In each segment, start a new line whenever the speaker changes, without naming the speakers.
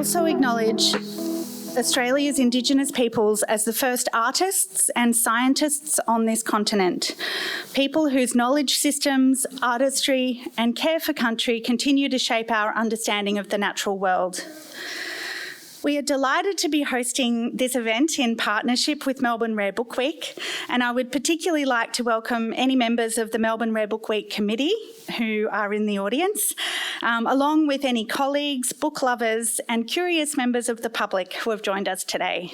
also acknowledge Australia's Indigenous peoples as the first artists and scientists on this continent, people whose knowledge systems, artistry and care for country continue to shape our understanding of the natural world. We are delighted to be hosting this event in partnership with Melbourne Rare Book Week, and I would particularly like to welcome any members of the Melbourne Rare Book Week committee who are in the audience, along with any colleagues, book lovers and curious members of the public who have joined us today.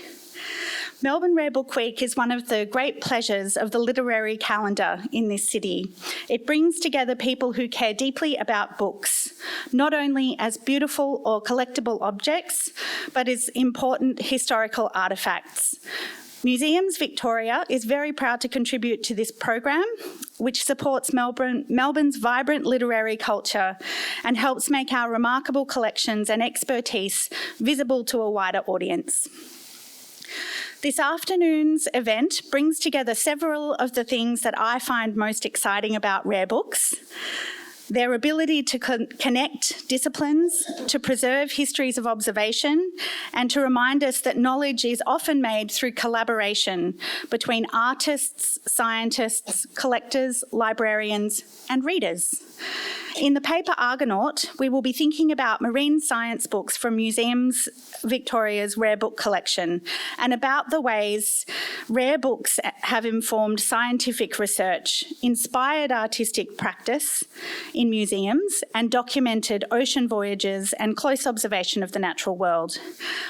Melbourne Rare Book Week is one of the great pleasures of the literary calendar in this city. It brings together people who care deeply about books, not only as beautiful or collectible objects, but as important historical artefacts. Museums Victoria is very proud to contribute to this program, which supports Melbourne's vibrant literary culture and helps make our remarkable collections and expertise visible to a wider audience. This afternoon's event brings together several of the things that I find most exciting about rare books: their ability to connect disciplines, to preserve histories of observation, and to remind us that knowledge is often made through collaboration between artists, scientists, collectors, librarians, and readers. In the paper Argonaut, we will be thinking about marine science books from Museums Victoria's Rare Book collection and about the ways rare books have informed scientific research, inspired artistic practice in museums, and documented ocean voyages and close observation of the natural world.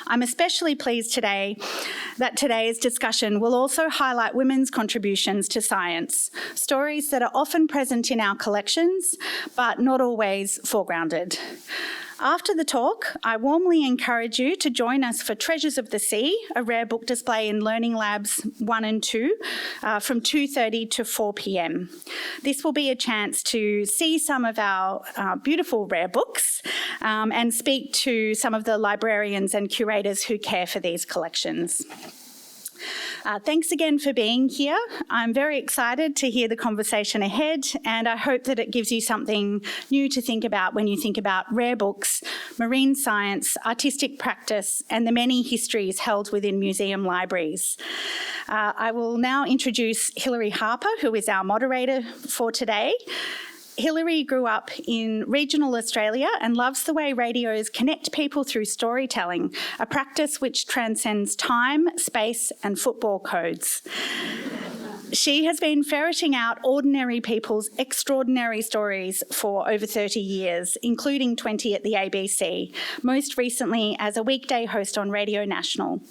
I'm especially pleased today that today's discussion will also highlight women's contributions to science, stories that are often present in our collections, but not always foregrounded. After the talk, I warmly encourage you to join us for Treasures of the Sea, a rare book display in Learning Labs 1 and 2 from 2:30 to 4 p.m. This will be a chance to see some of our beautiful rare books and speak to some of the librarians and curators who care for these collections. Thanks again for being here. I'm very excited to hear the conversation ahead, and I hope that it gives you something new to think about when you think about rare books, marine science, artistic practice, and the many histories held within museum libraries. I will now introduce Hilary Harper, who is our moderator for today. Hilary grew up in regional Australia and loves the way radios connect people through storytelling, a practice which transcends time, space, and football codes. She has been ferreting out ordinary people's extraordinary stories for over 30 years, including 20 at the ABC, most recently as a weekday host on Radio National.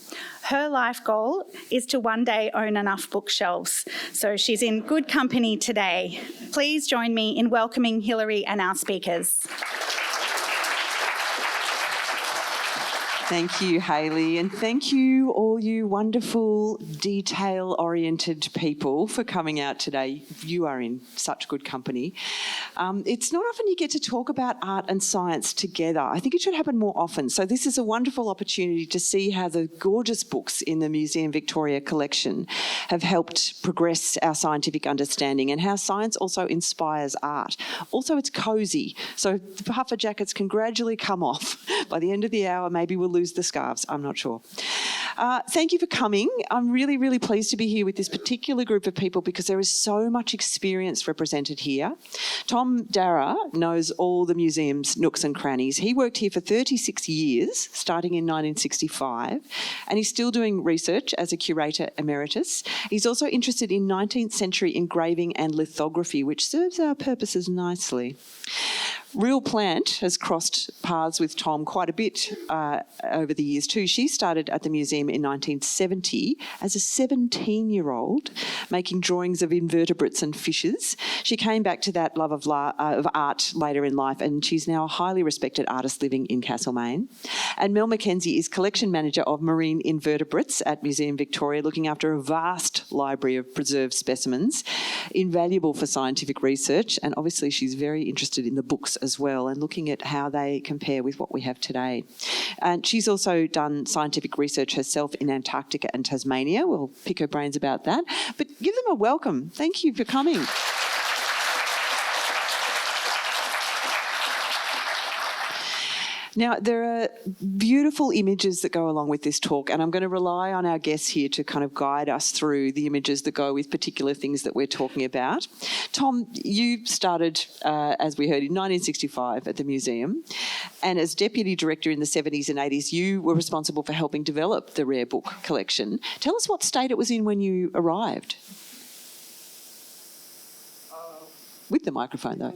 Her life goal is to one day own enough bookshelves, so she's in good company today. Please join me in welcoming Hilary and our speakers.
Thank you, Hayley, and thank you, all you wonderful, detail-oriented people, for coming out today. You are in such good company. It's not often you get to talk about art and science together. I think it should happen more often. So this is a wonderful opportunity to see how the gorgeous books in the Museum Victoria collection have helped progress our scientific understanding, and how science also inspires art. Also, it's cosy, so the puffer jackets can gradually come off. By the end of the hour, maybe we'll lose the scarves, I'm not sure. Thank you for coming. I'm really, really pleased to be here with this particular group of people because there is so much experience represented here. Tom Darragh knows all the museum's nooks and crannies. He worked here for 36 years, starting in 1965, and he's still doing research as a curator emeritus. He's also interested in 19th century engraving and lithography, which serves our purposes nicely. Rhyll Plant has crossed paths with Tom quite a bit over the years too. She started at the museum in 1970 as a 17-year-old, making drawings of invertebrates and fishes. She came back to that love of art later in life, and she's now a highly respected artist living in Castlemaine. And Mel Mackenzie is collection manager of marine invertebrates at Museum Victoria, looking after a vast library of preserved specimens, invaluable for scientific research, and obviously she's very interested in the books as well and looking at how they compare with what we have today. And she's also done scientific research herself in Antarctica and Tasmania. We'll pick her brains about that. But give them a welcome. Thank you for coming. Now, there are beautiful images that go along with this talk, and I'm going to rely on our guests here to kind of guide us through the images that go with particular things that we're talking about. Tom, you started, as we heard, in 1965 at the museum, and as Deputy Director in the 70s and 80s, you were responsible for helping develop the Rare Book collection. Tell us what state it was in when you arrived. With the microphone, though.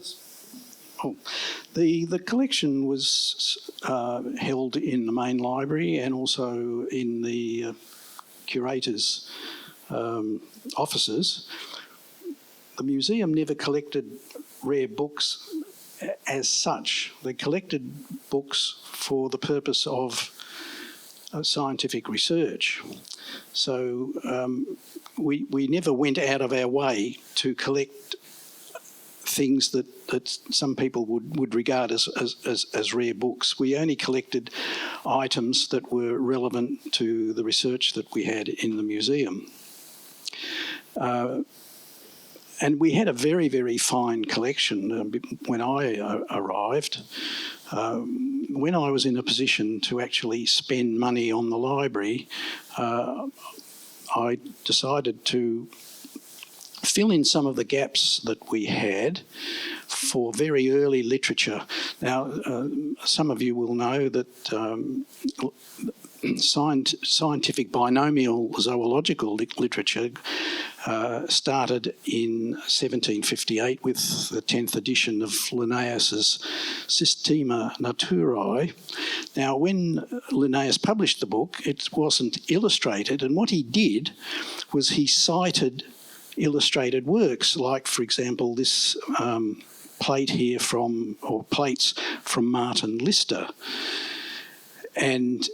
Oh, the collection was held in the main library and also in the curator's offices. The museum never collected rare books as such. They collected books for the purpose of scientific research. So we never went out of our way to collect things that some people would regard as rare books. We only collected items that were relevant to the research that we had in the museum. And we had a very, very fine collection when I arrived. When I was in a position to actually spend money on the library, I decided to fill in some of the gaps that we had for very early literature. Now, some of you will know that scientific binomial zoological literature started in 1758 with the 10th edition of Linnaeus's Systema Naturae. Now, when Linnaeus published the book, it wasn't illustrated, and what he did was he cited illustrated works, like, for example, this plate here plates from Martin Lister, and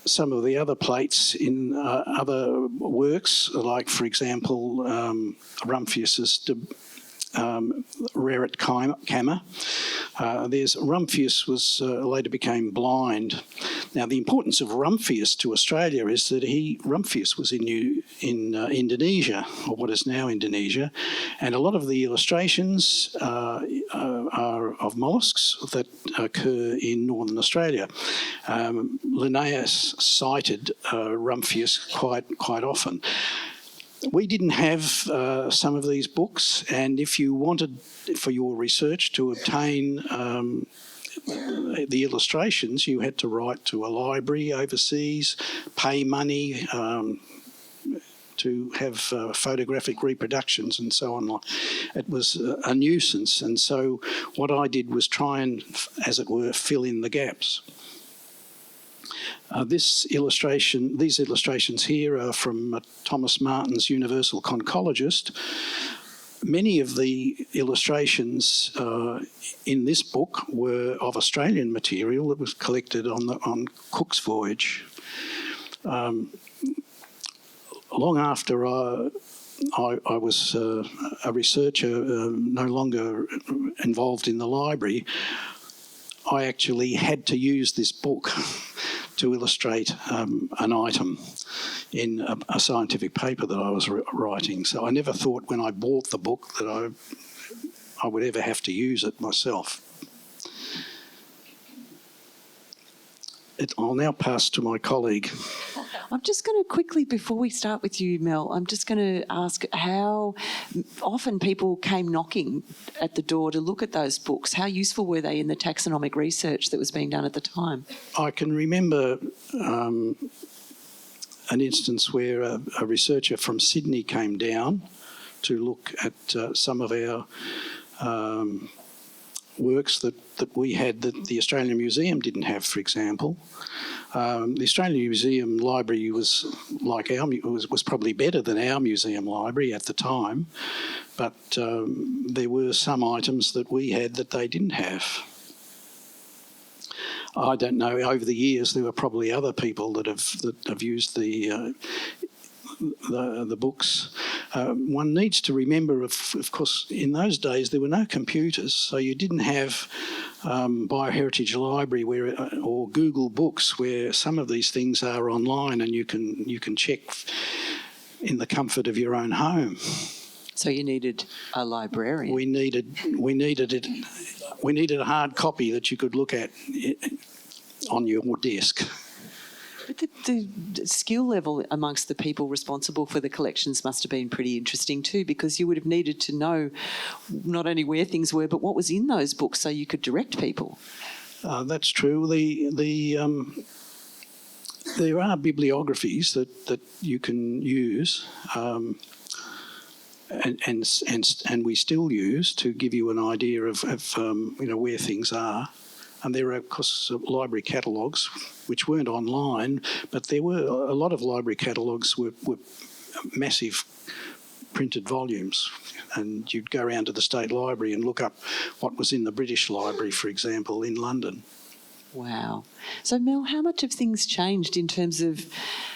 some of the other plates in other works, like, for example, Rumphius's Raret Kammer. There's Rumphius was later became blind. Now, the importance of Rumphius to Australia is that Rumphius was in Indonesia, or what is now Indonesia, and a lot of the illustrations are of molluscs that occur in northern Australia. Linnaeus cited Rumphius quite often. We didn't have some of these books, and if you wanted for your research to obtain the illustrations, you had to write to a library overseas, pay money to have photographic reproductions and so on. It was a nuisance, and so what I did was try and, as it were, fill in the gaps. These illustrations here are from Thomas Martin's Universal Conchologist. Many of the illustrations in this book were of Australian material that was collected on Cook's voyage. Long after I was a researcher, no longer involved in the library, I actually had to use this book to illustrate an item in a scientific paper that I was writing. So I never thought when I bought the book that I would ever have to use it myself. I'll now pass to my colleague.
I'm just going to quickly, before we start with you, Mel, I'm just going to ask how often people came knocking at the door to look at those books. How useful were they in the taxonomic research that was being done at the time?
I can remember an instance where a researcher from Sydney came down to look at some of our works that we had that the Australian Museum didn't have, for example. The Australian Museum Library was like was probably better than our museum library at the time, but there were some items that we had that they didn't have. I don't know. Over the years, there were probably other people that have used the books. One needs to remember, of course, in those days there were no computers, so you didn't have Bioheritage Library or Google Books, where some of these things are online and you can check in the comfort of your own home.
So you needed a librarian.
We needed a hard copy that you could look at on your desk.
But the skill level amongst the people responsible for the collections must have been pretty interesting too, because you would have needed to know not only where things were, but what was in those books so you could direct people.
That's true. There are bibliographies that you can use, and we still use to give you an idea of where things are. And there are, of course, library catalogues which weren't online, but there were a lot of library catalogues were massive printed volumes, and you'd go around to the State Library and look up what was in the British Library, for example, in London.
Wow. So, Mel, how much have things changed in terms of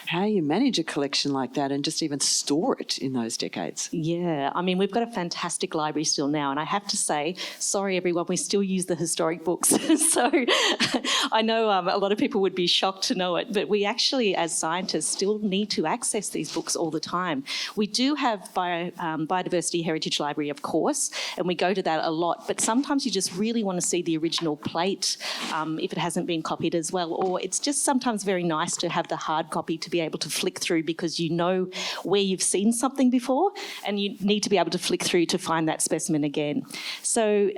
how you manage a collection like that and just even store it in those decades?
Yeah, I mean, we've got a fantastic library still now, and I have to say, sorry everyone, we still use the historic books. So I know a lot of people would be shocked to know it, but we actually, as scientists, still need to access these books all the time. We do have Biodiversity Heritage Library, of course, and we go to that a lot, but sometimes you just really want to see the original plate if it hasn't been copied as well, or it's just sometimes very nice to have the hard copy to be able to flick through, because you know where you've seen something before and you need to be able to flick through to find that specimen again. So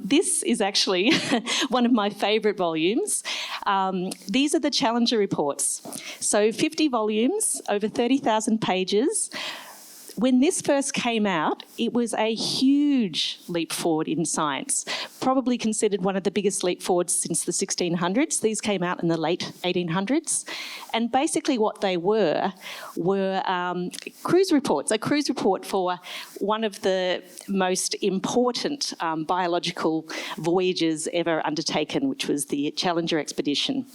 this is actually one of my favourite volumes. These are the Challenger reports. So 50 volumes, over 30,000 pages. When this first came out, it was a huge leap forward in science, probably considered one of the biggest leap forwards since the 1600s. These came out in the late 1800s. And basically what they were cruise reports, a cruise report for one of the most important biological voyages ever undertaken, which was the Challenger expedition.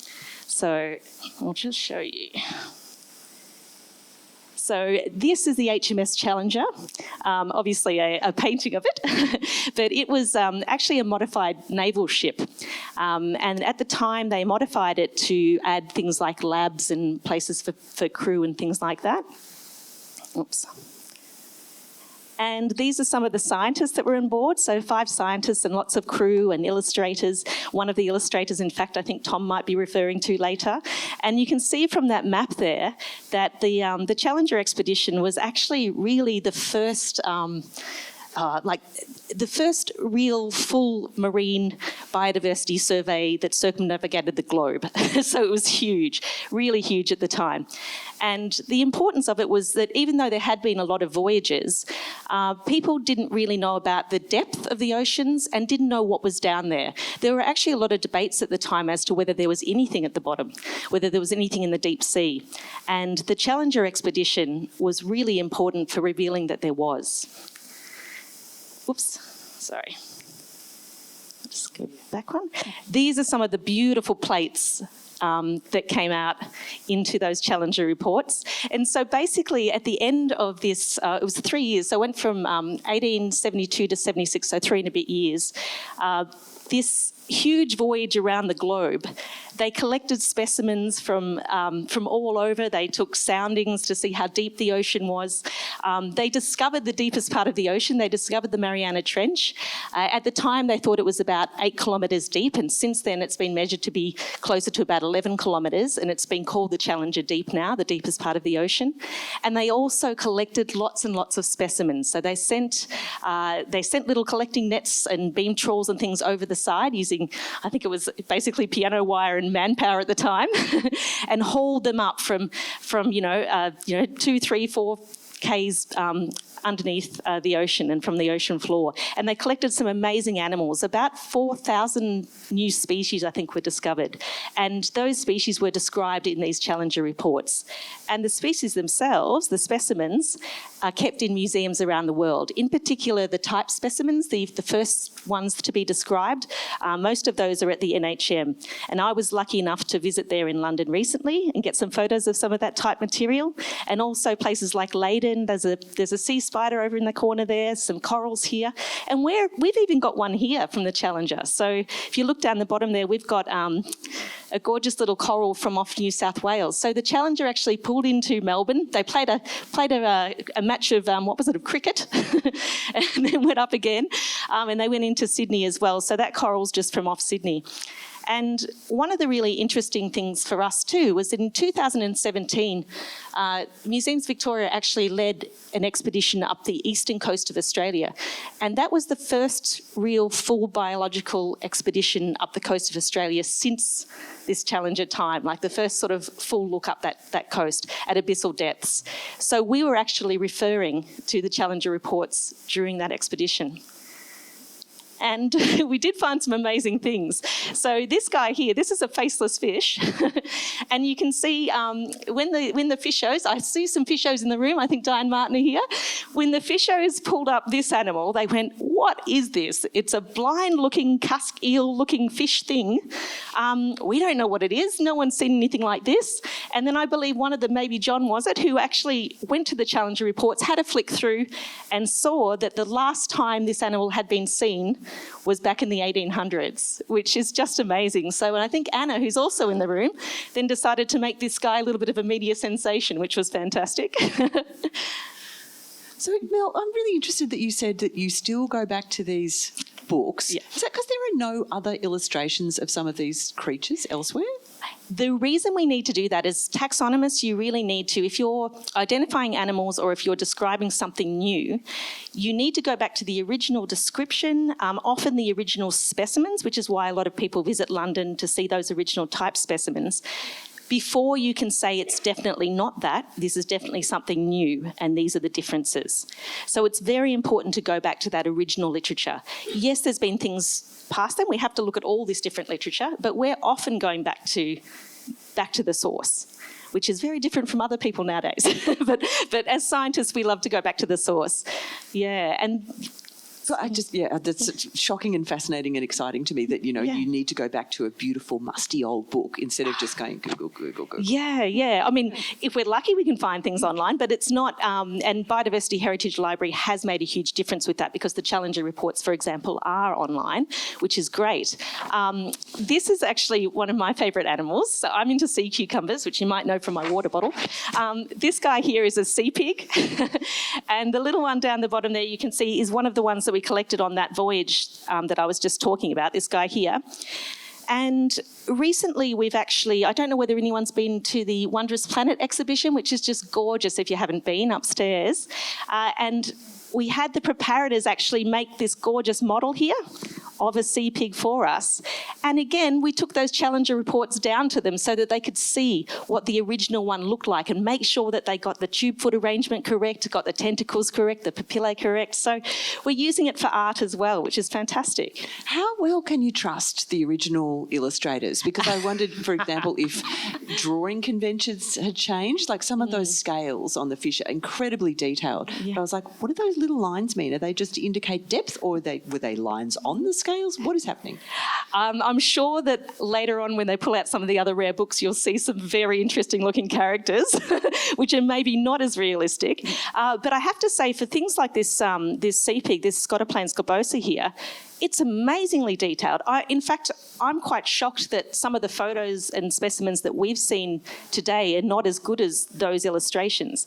So I'll just show you. So this is the HMS Challenger, obviously a painting of it, but it was actually a modified naval ship. And at the time they modified it to add things like labs and places for crew and things like that. Oops. And these are some of the scientists that were on board. So 5 scientists and lots of crew and illustrators. One of the illustrators, in fact, I think Tom might be referring to later. And you can see from that map there that the Challenger expedition was actually really the first the first real full marine biodiversity survey that circumnavigated the globe. So it was huge, really huge at the time. And the importance of it was that even though there had been a lot of voyages, people didn't really know about the depth of the oceans and didn't know what was down there. There were actually a lot of debates at the time as to whether there was anything at the bottom, whether there was anything in the deep sea. And the Challenger expedition was really important for revealing that there was. Whoops, sorry. I'll just go back one. These are some of the beautiful plates that came out into those Challenger reports. And so basically at the end of this, it was 3 years, so it went from 1872 to 76, so 3 and a bit years. This huge voyage around the globe. They collected specimens from all over. They took soundings to see how deep the ocean was. They discovered the deepest part of the ocean. They discovered the Mariana Trench. At the time, they thought it was about 8 kilometres deep, and since then it's been measured to be closer to about 11 kilometres, and it's been called the Challenger Deep now, the deepest part of the ocean. And they also collected lots and lots of specimens. So they sent little collecting nets and beam trawls and things over the side using, I think it was basically piano wire and manpower at the time, and hauled them up from 2, 3, 4 Ks underneath the ocean and from the ocean floor. And they collected some amazing animals. About 4,000 new species, I think, were discovered. And those species were described in these Challenger reports. And the species themselves, the specimens, are kept in museums around the world. In particular, the type specimens, the first ones to be described, most of those are at the NHM. And I was lucky enough to visit there in London recently and get some photos of some of that type material. And also places like Leiden, there's a sea spider over in the corner there, some corals here. And we've even got one here from the Challenger. So if you look down the bottom there, we've got a gorgeous little coral from off New South Wales. So the Challenger actually pulled into Melbourne. They played a match of, of cricket, and then went up again. And they went into Sydney as well. So that coral's just from off Sydney. And one of the really interesting things for us too was that in 2017, Museums Victoria actually led an expedition up the eastern coast of Australia. And that was the first real full biological expedition up the coast of Australia since this Challenger time, like the first sort of full look up that coast at abyssal depths. So we were actually referring to the Challenger reports during that expedition. And we did find some amazing things. So this guy here, this is a faceless fish. And you can see when the fishers, I see some fishers in the room, I think Diane Martin are here. When the fishers pulled up this animal, they went, what is this? It's a blind-looking, cusk eel-looking fish thing. We don't know what it is. No one's seen anything like this. And then I believe one of them, maybe John was it, who actually went to the Challenger reports, had a flick through and saw that the last time this animal had been seen was back in the 1800s, which is just amazing. So and I think Anna, who's also in the room, then decided to make this guy a little bit of a media sensation, which was fantastic.
So, Mel, I'm really interested that you said that you still go back to these books.
Yeah.
Is that because there are no other illustrations of some of these creatures elsewhere?
The reason we need to do that is taxonomists, you really need to, if you're identifying animals or if you're describing something new, you need to go back to the original description, often the original specimens, which is why a lot of people visit London to see those original type specimens, before you can say it's definitely not that, this is definitely something new and these are the differences. So it's very important to go back to that original literature. Yes, there's been things past them, we have to look at all this different literature, but we're often going back to the source, which is very different from other people nowadays. but as scientists, we love to go back to the source. Yeah, and
So that's shocking and fascinating and exciting to me that, you need to go back to a beautiful, musty old book instead of just going Google, Google, Google.
Yeah. I mean, if we're lucky, we can find things online, but it's not, and Biodiversity Heritage Library has made a huge difference with that because the Challenger reports, for example, are online, which is great. This is actually one of my favourite animals. So I'm into sea cucumbers, which you might know from my water bottle. This guy here is a sea pig. And the little one down the bottom there you can see is one of the ones that we collected on that voyage that I was just talking about, this guy here. And recently we've actually, I don't know whether anyone's been to the Wondrous Planet exhibition, which is just gorgeous if you haven't been upstairs. And we had the preparators actually make this gorgeous model here of a sea pig for us. And again, we took those Challenger reports down to them so that they could see what the original one looked like and make sure that they got the tube foot arrangement correct, got the tentacles correct, the papillae correct. So we're using it for art as well, which is fantastic.
How well can you trust the original illustrators? Because I wondered, for example, if drawing conventions had changed, like some of those scales on the fish are incredibly detailed.
Yeah.
But I was like, what do those little lines mean? Are they just to indicate depth or were they lines on the scales? What is happening?
I'm sure that later on when they pull out some of the other rare books, you'll see some very interesting looking characters, which are maybe not as realistic. But I have to say, for things like this sea pig, this Scotoplane scobosa here, it's amazingly detailed. In fact, I'm quite shocked that some of the photos and specimens that we've seen today are not as good as those illustrations.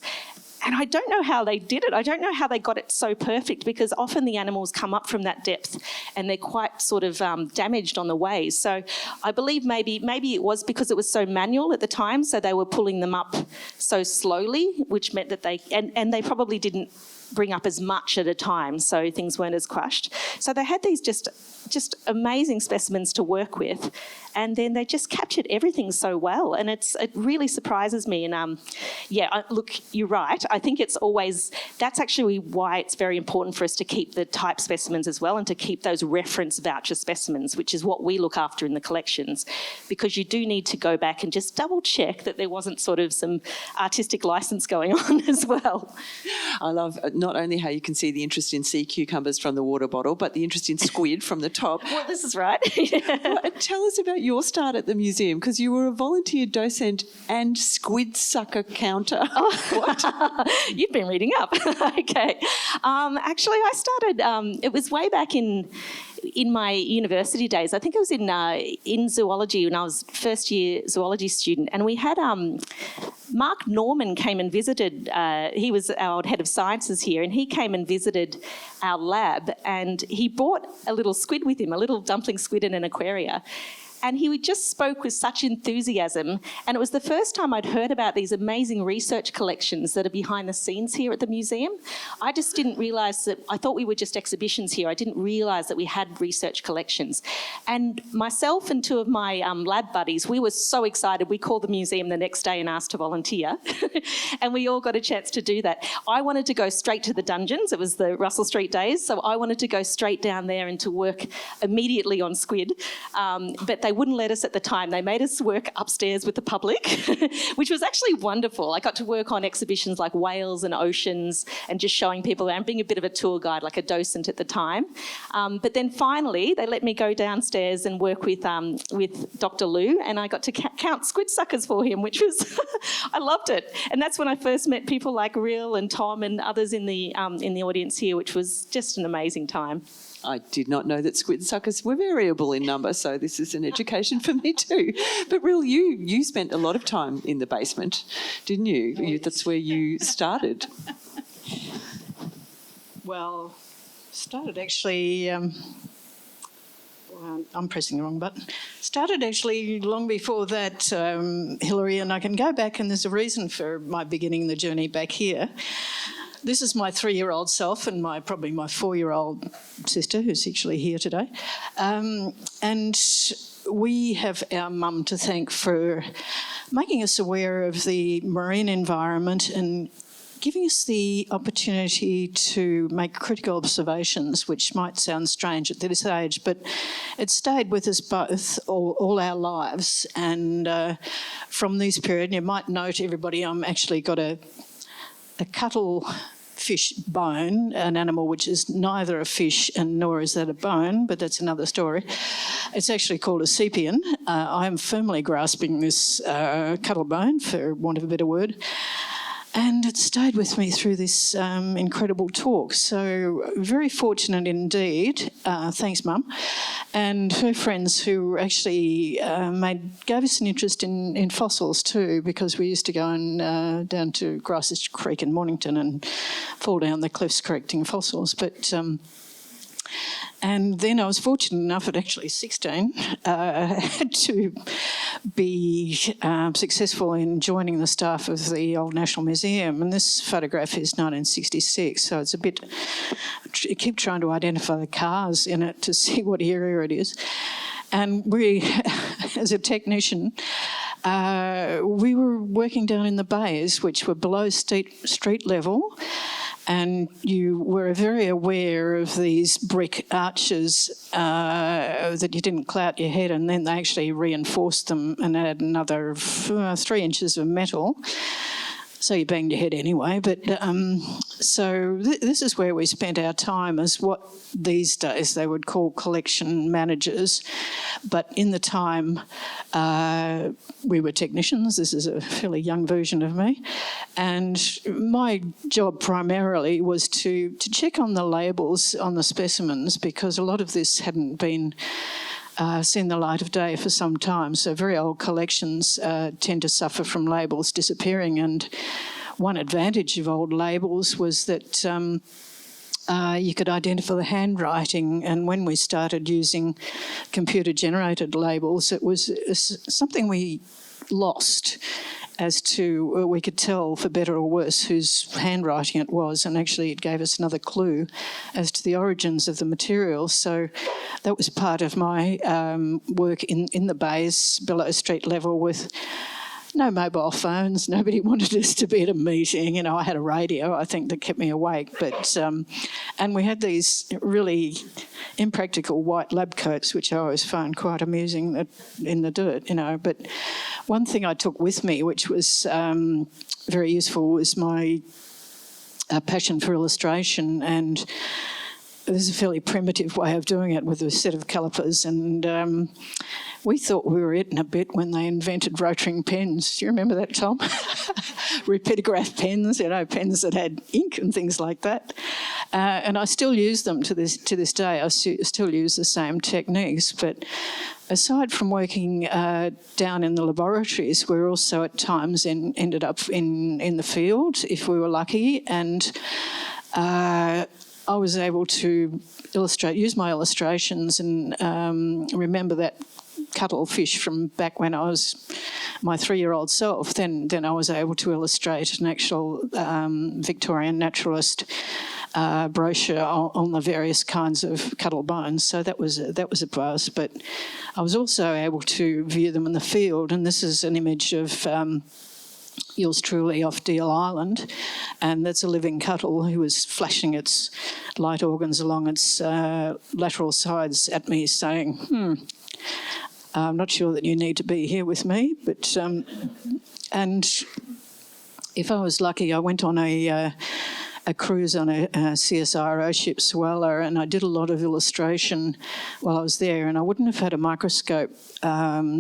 And I don't know how they did it. I don't know how they got it so perfect because often the animals come up from that depth and they're quite sort of damaged on the way. So I believe maybe it was because it was so manual at the time, so they were pulling them up so slowly, which meant that and they probably didn't bring up as much at a time, so things weren't as crushed. So they had these just amazing specimens to work with, and then they just captured everything so well, and it really surprises me. And look, you're right. I think that's actually why it's very important for us to keep the type specimens as well and to keep those reference voucher specimens, which is what we look after in the collections, because you do need to go back and just double check that there wasn't sort of some artistic license going on as well.
I love not only how you can see the interest in sea cucumbers from the water bottle, but the interest in squid from the top.
Well, this is right.
Well, tell us about your start at the museum, because you were a volunteer docent and squid sucker counter.
What? You've been reading up. Okay. Actually, I started, it was way back in my university days. I think it was in zoology when I was first year zoology student, and we had Mark Norman came and visited. He was our head of sciences here, and he came and visited our lab, and he brought a little squid with him, a little dumpling squid in an aquaria. And he just spoke with such enthusiasm. And it was the first time I'd heard about these amazing research collections that are behind the scenes here at the museum. I just didn't realise that, I thought we were just exhibitions here. I didn't realise that we had research collections. And myself and two of my lab buddies, we were so excited. We called the museum the next day and asked to volunteer. And we all got a chance to do that. I wanted to go straight to the dungeons. It was the Russell Street days. So I wanted to go straight down there and to work immediately on squid. But they wouldn't let us at the time. They made us work upstairs with the public, which was actually wonderful. I got to work on exhibitions like whales and oceans and just showing people around, being a bit of a tour guide, like a docent at the time. But then finally, they let me go downstairs and work with Dr. Lou, and I got to count squid suckers for him, which was, I loved it. And that's when I first met people like Rhyll and Tom and others in the audience here, which was just an amazing time.
I did not know that squid suckers were variable in number, so this is an education for me too. But Rhyll, you spent a lot of time in the basement, didn't you? That's where you started.
Well, started actually, I'm pressing the wrong button. Started actually long before that, Hilary, and I can go back, and there's a reason for my beginning the journey back here. This is my 3-year-old self and probably my 4-year-old sister, who's actually here today. And we have our mum to thank for making us aware of the marine environment and giving us the opportunity to make critical observations, which might sound strange at this age, but it stayed with us both all our lives. And from this period, you might note, everybody, I'm actually got a cuttlefish bone, an animal which is neither a fish and nor is that a bone, but that's another story. It's actually called a sepian. I am firmly grasping this cuttle bone, for want of a better word. And it stayed with me through this incredible talk. So very fortunate indeed. Thanks, Mum. And her friends who actually gave us an interest in fossils too, because we used to go down to Grasses Creek in Mornington and fall down the cliffs collecting fossils. But and then I was fortunate enough at actually 16 to be successful in joining the staff of the Old National Museum. And this photograph is 1966, so it's a bit... I keep trying to identify the cars in it to see what area it is. And we, as a technician, we were working down in the bays, which were below street level, and you were very aware of these brick arches that you didn't clout your head, and then they actually reinforced them and added another 3 inches of metal. So you banged your head anyway. But so this is where we spent our time, as what these days they would call collection managers. But in the time, we were technicians. This is a fairly young version of me. And my job primarily was to check on the labels on the specimens, because a lot of this hadn't been seen the light of day for some time. So very old collections tend to suffer from labels disappearing. And one advantage of old labels was that you could identify the handwriting. And when we started using computer-generated labels, it was something we lost, as to we could tell, for better or worse, whose handwriting it was, and actually it gave us another clue as to the origins of the material. So that was part of my work in the bays below street level, with no mobile phones. Nobody wanted us to be at a meeting. You know, I had a radio, I think, that kept me awake. But and we had these really impractical white lab coats, which I always found quite amusing in the dirt, you know. But one thing I took with me, which was very useful, was my a passion for illustration, and this is a fairly primitive way of doing it with a set of calipers, and we thought we were in a bit when they invented rotary pens. Do you remember that, Tom? Repeatograph pens, pens that had ink and things like that. And I still use them to this day. I still use the same techniques, but aside from working down in the laboratories, we also at times ended up in the field if we were lucky, and I was able to use my illustrations and remember that cuttlefish from back when I was my 3-year-old self. Then I was able to illustrate an actual Victorian naturalist brochure on the various kinds of cuttle bones. So that was a plus. But I was also able to view them in the field, and this is an image of yours truly off Deal Island, and that's a living cuttle who was flashing its light organs along its lateral sides at me, saying, I'm not sure that you need to be here with me, but and if I was lucky, I went on a cruise on a CSIRO ship, Swallow, and I did a lot of illustration while I was there, and I wouldn't have had a microscope,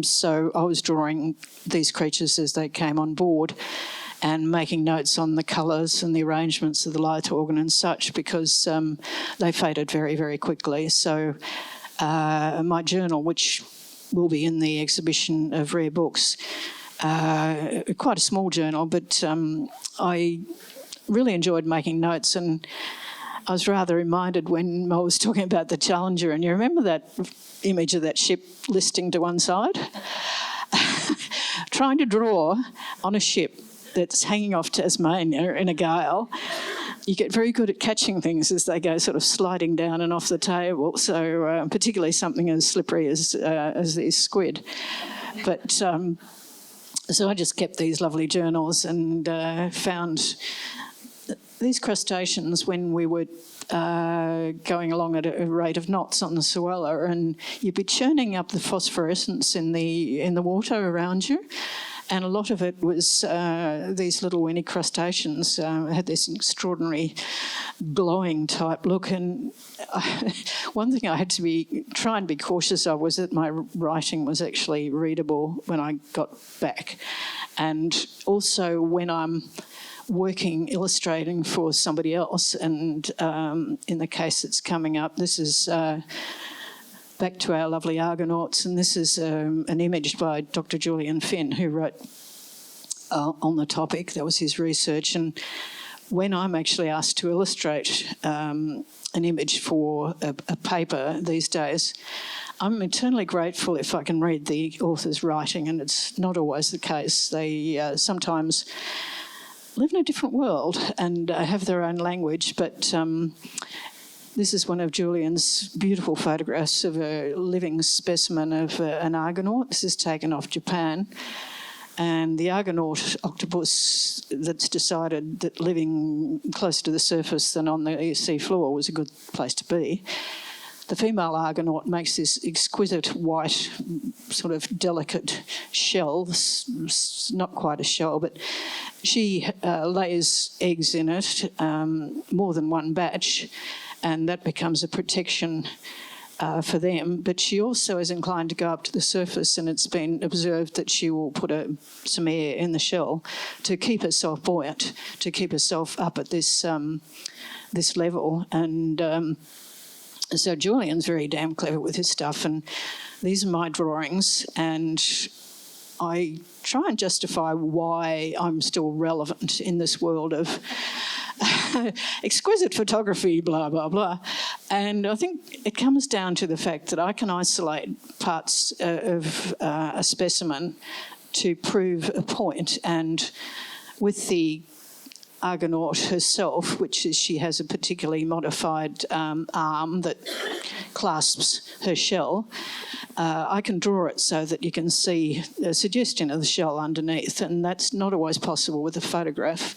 so I was drawing these creatures as they came on board and making notes on the colours and the arrangements of the light organ and such, because they faded very, very quickly. So my journal, which will be in the exhibition of Rare Books, quite a small journal, but I really enjoyed making notes, and I was rather reminded when Mo was talking about the Challenger, and you remember that image of that ship listing to one side? Trying to draw on a ship that's hanging off Tasmania in a gale, you get very good at catching things as they go sort of sliding down and off the table, so particularly something as slippery as these squid. But so I just kept these lovely journals and found these crustaceans when we were going along at a rate of knots on the Swallow, and you'd be churning up the phosphorescence in the water around you. And a lot of it was these little weeny crustaceans had this extraordinary glowing type look. And one thing I had to try and be cautious of was that my writing was actually readable when I got back. And also when I'm illustrating for somebody else, and in the case that's coming up, this is back to our lovely Argonauts, and this is an image by Dr. Julian Finn, who wrote on the topic. That was his research. And when I'm actually asked to illustrate an image for a paper these days, I'm eternally grateful if I can read the author's writing, and it's not always the case. They sometimes live in a different world and have their own language, but this is one of Julian's beautiful photographs of a living specimen of an Argonaut. This is taken off Japan. And the Argonaut octopus that's decided that living closer to the surface than on the sea floor was a good place to be. The female Argonaut makes this exquisite white, sort of delicate shell. It's not quite a shell, but she lays eggs in it, more than one batch, and that becomes a protection for them. But she also is inclined to go up to the surface, and it's been observed that she will put some air in the shell to keep herself buoyant, to keep herself up at this level. And so Julian's very damn clever with his stuff, and these are my drawings, and I try and justify why I'm still relevant in this world of exquisite photography, blah, blah, blah. And I think it comes down to the fact that I can isolate parts of a specimen to prove a point. And with the Argonaut herself, which is she has a particularly modified arm that clasps her shell, I can draw it so that you can see a suggestion of the shell underneath, and that's not always possible with a photograph.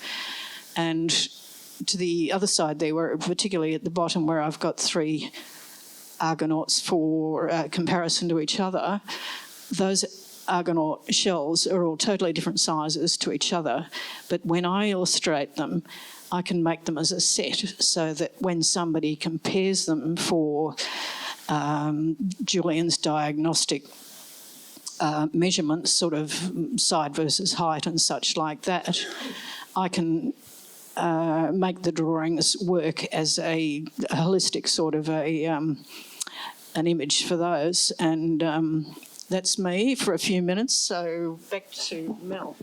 And to the other side there, where particularly at the bottom where I've got 3 Argonauts for comparison to each other, those Argonaut shells are all totally different sizes to each other, but when I illustrate them, I can make them as a set so that when somebody compares them for Julian's diagnostic measurements, sort of side versus height and such like that, I can make the drawings work as a holistic sort of an image for those. And that's me for a few minutes. So back to Mel.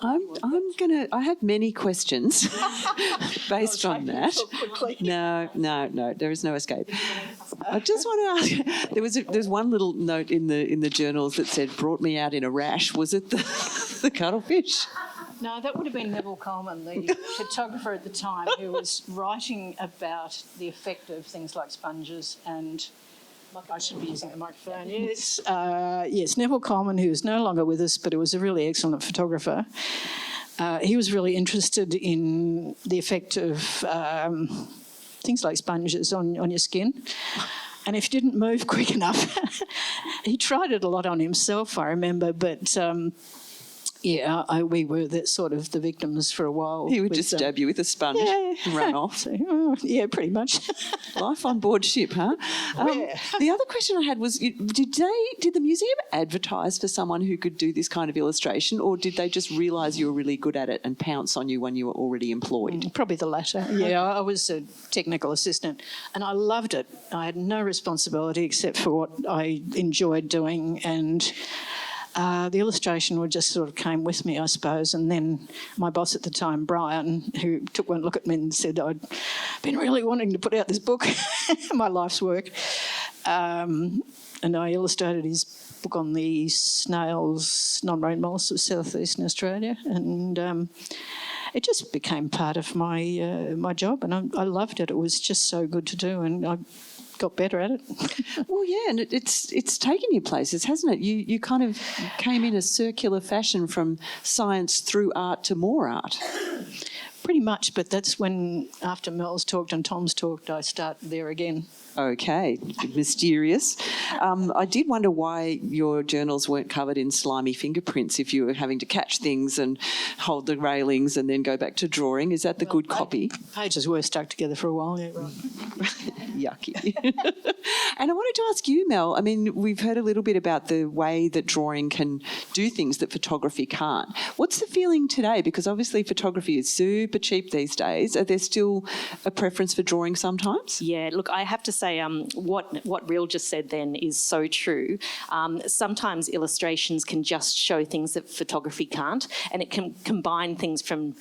I have many questions based on that. No, there is no escape. I just want to ask, there's one little note in the journals that said, brought me out in a rash. Was it the cuttlefish?
No, that would have been Neville Coleman, the photographer at the time, who was writing about the effect of things like sponges and... I should be using the microphone. Yes, yes, Neville Coleman, who is no longer with us, but who was a really excellent photographer. He was really interested in the effect of things like sponges on your skin. And if you didn't move quick enough, he tried it a lot on himself, I remember, but... we were the victims for a while.
He would just stab you with a sponge and run off.
So, yeah, pretty much.
Life on board ship, huh? The other question I had was, did the museum advertise for someone who could do this kind of illustration, or did they just realise you were really good at it and pounce on you when you were already employed?
Probably the latter. Yeah, I was a technical assistant and I loved it. I had no responsibility except for what I enjoyed doing, and the illustration just sort of came with me, I suppose. And then my boss at the time, Brian, who took one look at me and said, I'd been really wanting to put out this book, my life's work. And I illustrated his book on the snails, non-marine mollusks of southeastern Australia. And it just became part of my job, and I loved it. It was just so good to do, and I got better at it.
Well, yeah, and it's taken you places, hasn't it? You kind of came in a circular fashion from science through art to more art.
Pretty much, but that's when, after Mel's talked and Tom's talked, I start there again.
Okay, mysterious. I did wonder why your journals weren't covered in slimy fingerprints if you were having to catch things and hold the railings and then go back to drawing. Is that the good copy?
Pages were stuck together for a while, yeah, right.
Yucky. And I wanted to ask you, Mel, I mean, we've heard a little bit about the way that drawing can do things that photography can't. What's the feeling today? Because obviously photography is super cheap these days. Are there still a preference for drawing sometimes?
Yeah, look, I have to say what Rhyll just said then is so true. Sometimes illustrations can just show things that photography can't, and it can combine things from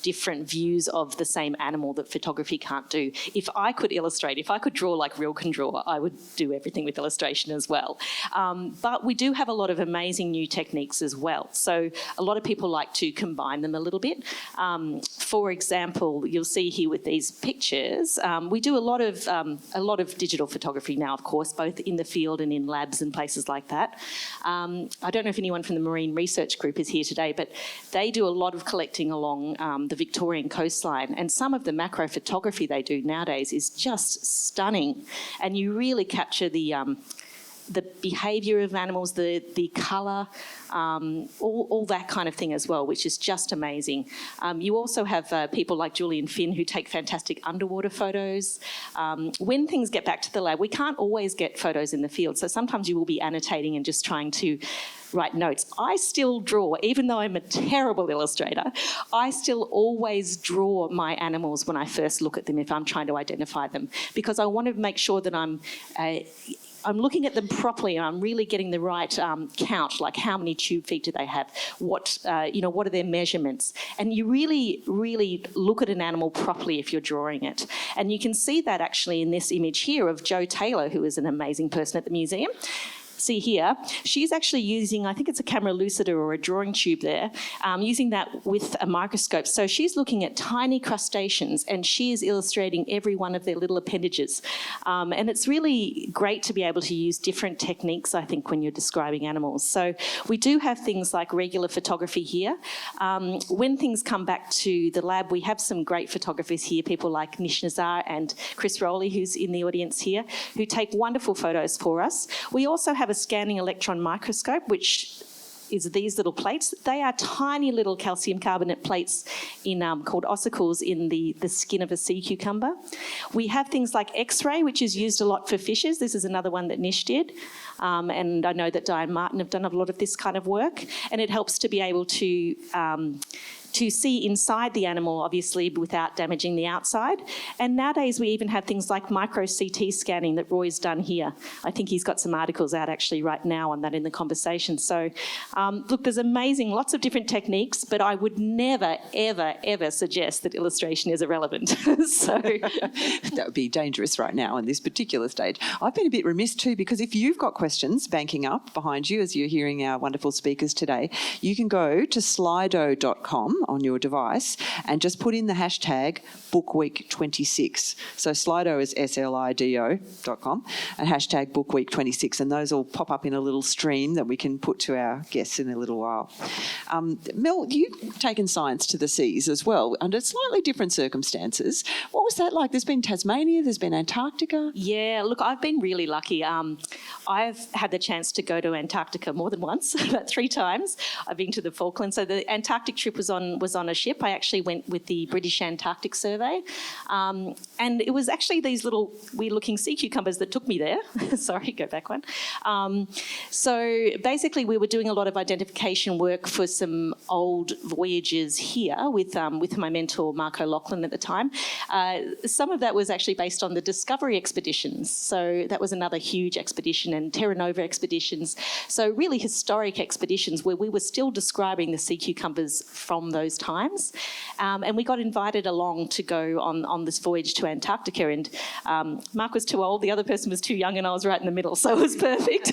different views of the same animal that photography can't do. If I could illustrate, if I could draw like Rhyll can draw, I would do everything with illustration as well. But we do have a lot of amazing new techniques as well. So a lot of people like to combine them a little bit. For example, you'll see here with these pictures, we do a lot of digital photography now, of course, both in the field and in labs and places like that. I don't know if anyone from the Marine Research Group is here today, but they do a lot of collecting along the Victorian coastline, and some of the macro photography they do nowadays is just stunning, and you really capture the behaviour of animals, the colour, all that kind of thing as well, which is just amazing. You also have people like Julian Finn who take fantastic underwater photos. When things get back to the lab, we can't always get photos in the field, so sometimes you will be annotating and just trying to write notes. I still draw, even though I'm a terrible illustrator, I still always draw my animals when I first look at them if I'm trying to identify them, because I want to make sure that I'm looking at them properly and I'm really getting the right count, like how many tube feet do they have, what are their measurements. And you really, really look at an animal properly if you're drawing it. And you can see that actually in this image here of Jo Taylor, who is an amazing person at the museum. See here, she's actually using, I think it's a camera lucida or a drawing tube there, using that with a microscope. So she's looking at tiny crustaceans and she is illustrating every one of their little appendages. And it's really great to be able to use different techniques, I think, when you're describing animals. So we do have things like regular photography here. When things come back to the lab, we have some great photographers here, people like Nish Nazar and Chris Rowley, who's in the audience here, who take wonderful photos for us. We also have a scanning electron microscope, which is these little plates. They are tiny little calcium carbonate plates called ossicles in the skin of a sea cucumber. We have things like X-ray, which is used a lot for fishes. This is another one that Nish did. And I know that Di and Martin have done a lot of this kind of work, and it helps to be able to see inside the animal, obviously, without damaging the outside. And nowadays we even have things like micro CT scanning that Roy's done here. I think he's got some articles out actually right now on that in the conversation. So look, there's lots of different techniques, but I would never, ever, ever suggest that illustration is irrelevant. So
that would be dangerous right now in this particular stage. I've been a bit remiss too, because if you've got questions banking up behind you as you're hearing our wonderful speakers today, you can go to slido.com on your device and just put in the hashtag bookweek26. So Slido is SLIDO.com and hashtag bookweek26, and those will pop up in a little stream that we can put to our guests in a little while. Mel, you've taken science to the seas as well under slightly different circumstances. What was that like? There's been Tasmania, there's been Antarctica.
Yeah, look, I've been really lucky. I've had the chance to go to Antarctica more than once, about 3 times. I've been to the Falklands. So the Antarctic trip was on a ship. I actually went with the British Antarctic Survey. And it was actually these little weird-looking sea cucumbers that took me there. Sorry, go back one. So basically we were doing a lot of identification work for some old voyages here with my mentor, Mark O'Loughlin, at the time. Some of that was actually based on the Discovery expeditions. So that was another huge expedition, and Terra Nova expeditions. So really historic expeditions where we were still describing the sea cucumbers from those times. And we got invited along to go on this voyage to Antarctica, and Mark was too old, the other person was too young, and I was right in the middle, so it was perfect.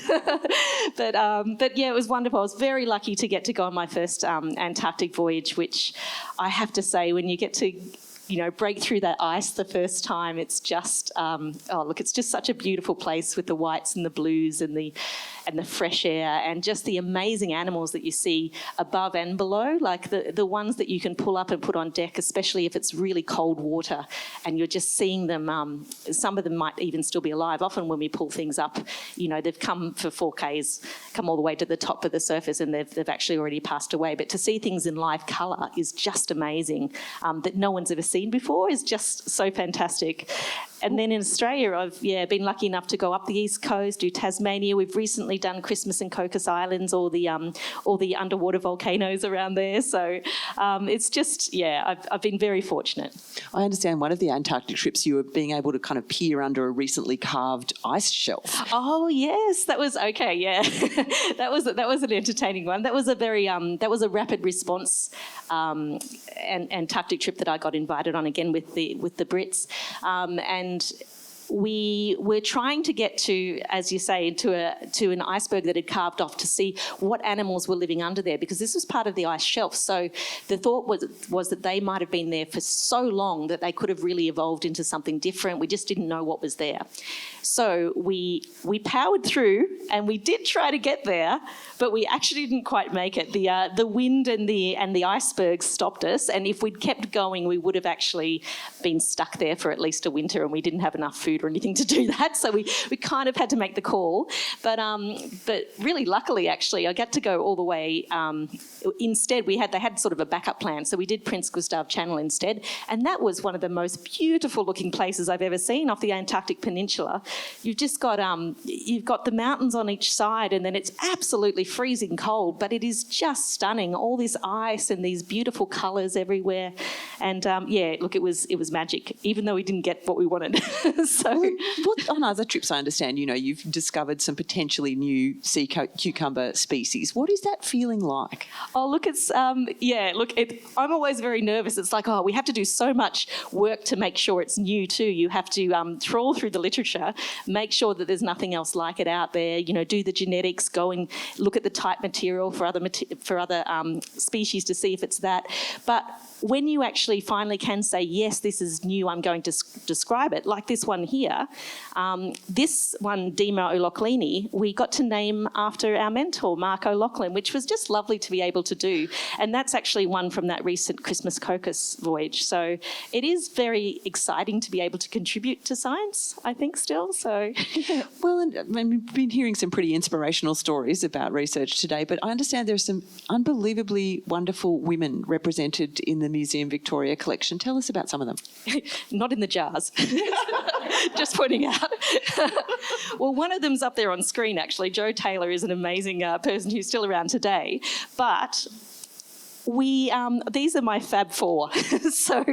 But yeah, it was wonderful. I was very lucky to get to go on my first Antarctic voyage, which I have to say, when you get to break through that ice the first time, it's just, it's just such a beautiful place with the whites and the blues and the fresh air and just the amazing animals that you see above and below, like the ones that you can pull up and put on deck, especially if it's really cold water and you're just seeing them. Some of them might even still be alive. Often when we pull things up, they've come for 4Ks, come all the way to the top of the surface, and they've actually already passed away. But to see things in live colour is just amazing, that no one's ever seen before is just so fantastic. And then in Australia, I've been lucky enough to go up the east coast, do Tasmania. We've recently done Christmas and Cocos Islands, all the underwater volcanoes around there. So it's just, I've been very fortunate.
I understand one of the Antarctic trips you were being able to kind of peer under a recently carved ice shelf.
Oh yes, that was okay. Yeah, that was an entertaining one. That was a very that was a rapid response Antarctic trip that I got invited on again with the Brits, and we were trying to get to, as you say, to an iceberg that had carved off to see what animals were living under there, because this was part of the ice shelf. So the thought was that they might have been there for so long that they could have really evolved into something different. We just didn't know what was there. So we powered through, and we did try to get there, but we actually didn't quite make it. The wind and the icebergs stopped us, and if we'd kept going, we would have actually been stuck there for at least a winter, and we didn't have enough food or anything to do that. So we kind of had to make the call. But really luckily, actually, I got to go all the way. Instead, they had sort of a backup plan. So we did Prince Gustav Channel instead, and that was one of the most beautiful looking places I've ever seen off the Antarctic Peninsula. You've just got you've got the mountains on each side, and then it's absolutely freezing cold, but it is just stunning. All this ice and these beautiful colours everywhere, and look, it was magic. Even though we didn't get what we wanted. So
on other trips, I understand you've discovered some potentially new sea cucumber species. What is that feeling like?
Oh, look, it's I'm always very nervous. It's like, we have to do so much work to make sure it's new too. You have to trawl through the literature, make sure that there's nothing else like it out there. Do the genetics, go and look at the type material for other species to see if it's that. But when you actually finally can say, yes, this is new, I'm going to describe it, like this one here, this one, Dima O'Loughlin, we got to name after our mentor, Mark O'Loughlin, which was just lovely to be able to do. And that's actually one from that recent Christmas Caucus voyage. So it is very exciting to be able to contribute to science, I think, still. So,
Well, and we've been hearing some pretty inspirational stories about research today, but I understand there's some unbelievably wonderful women represented in the Museum Victoria collection. Tell us about some of them.
not in the jars, just pointing out. Well, one of them's up there on screen, actually. Jo Taylor is an amazing person who's still around today, but these are my Fab Four. So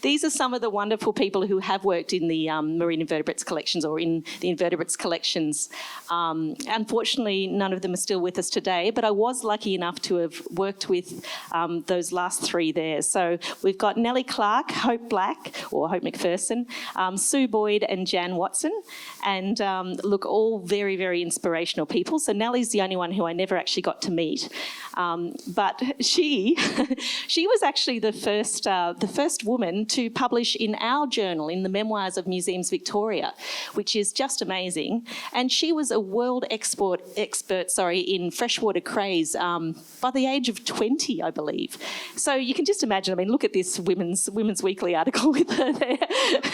these are some of the wonderful people who have worked in the marine invertebrates collections or in the invertebrates collections. Unfortunately, none of them are still with us today, but I was lucky enough to have worked with those last three there. So we've got Nellie Clark, Hope Black, or Hope McPherson, Sue Boyd and Jan Watson, and look, all very, very inspirational people. So Nellie's the only one who I never actually got to meet. But she was actually the first woman to publish in our journal, in the Memoirs of Museums Victoria, which is just amazing. And she was a world expert in freshwater crays by the age of 20, I believe. So you can just imagine, I mean, look at this Women's Weekly article with her there.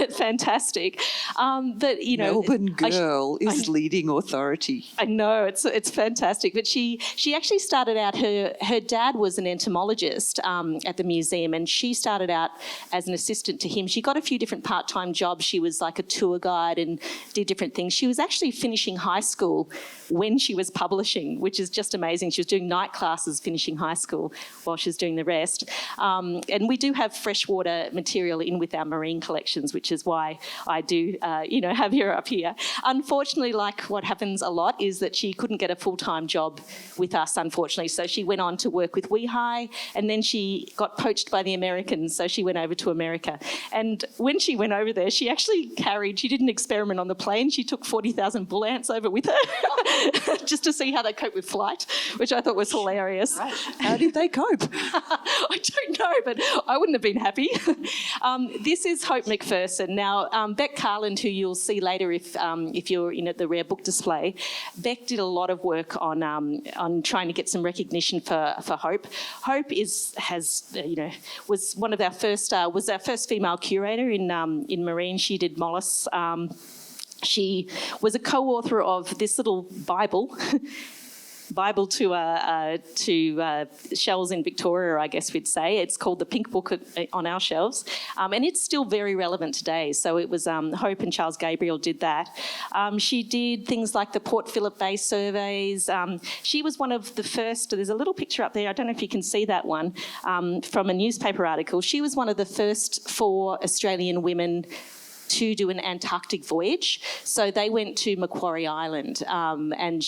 Fantastic. But, you know...
Melbourne girl is leading authority.
I know, it's fantastic. But she actually started out, her dad was an entomologist at the museum, and she started out as an assistant to him. She got a few different part-time jobs. She was like a tour guide and did different things. She was actually finishing high school when she was publishing, which is just amazing. She was doing night classes finishing high school while she was doing the rest. And we do have freshwater material in with our marine collections, which is why I do, have her up here. Unfortunately, like what happens a lot is that she couldn't get a full-time job with us, unfortunately. So she went on to work with WeHi, and then she got poached by the Americans, so she went over to America. And when she went over there, she did an experiment on the plane. She took 40,000 bull ants over with her just to see how they cope with flight, which I thought was hilarious.
Right. How did they cope?
I don't know, but I wouldn't have been happy. This is Hope McPherson. Now, Beck Carland, who you'll see later if you're in at the Rare Book display, Beck did a lot of work on trying to get some recognition for Hope. Hope was one of our first was our first female curator in marine. She did mollusks. She was a co-author of this little Bible to shells in Victoria, I guess we'd say. It's called the Pink Book on our shelves, and it's still very relevant today. So it was Hope and Charles Gabriel did that. She did things like the Port Phillip Bay surveys. She was one of the first, there's a little picture up there, I don't know if you can see that one, from a newspaper article. She was one of the first 4 Australian women to do an Antarctic voyage. So they went to Macquarie Island, and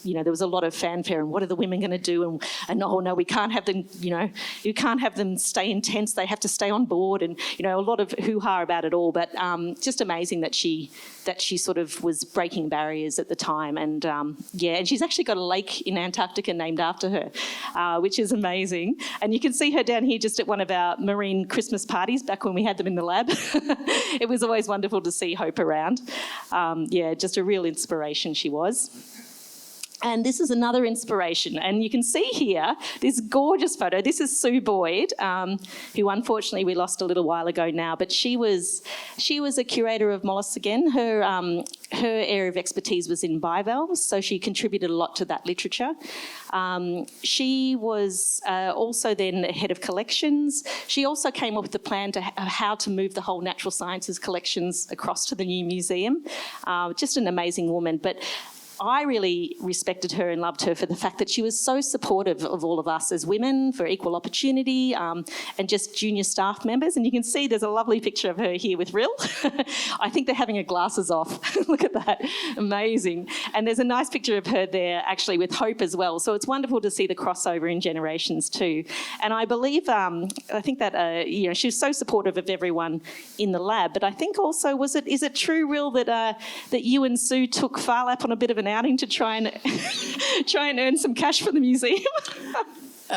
there was a lot of fanfare, and what are the women going to do? And oh no, we can't have them, you can't have them stay in tents, they have to stay on board, and a lot of hoo-ha about it all. But just amazing that she sort of was breaking barriers at the time. And and she's actually got a lake in Antarctica named after her, which is amazing. And you can see her down here just at one of our marine Christmas parties back when we had them in the lab. It was always wonderful to see Hope around. Just a real inspiration she was. And this is another inspiration. And you can see here this gorgeous photo. This is Sue Boyd, who unfortunately we lost a little while ago now, but she was a curator of mollusks again. Her area of expertise was in bivalves, so she contributed a lot to that literature. She was also then head of collections. She also came up with the plan to how to move the whole natural sciences collections across to the new museum. Just an amazing woman. But I really respected her and loved her for the fact that she was so supportive of all of us as women, for equal opportunity, and just junior staff members. And you can see there's a lovely picture of her here with Rhyll. I think they're having her glasses off. Look at that. Amazing. And there's a nice picture of her there actually with Hope as well. So it's wonderful to see the crossover in generations too. And I believe, I think that, she was so supportive of everyone in the lab. But I think also, is it true, Rhyll, that you and Sue took Phar Lap on a bit of an outing to try and earn some cash for the museum?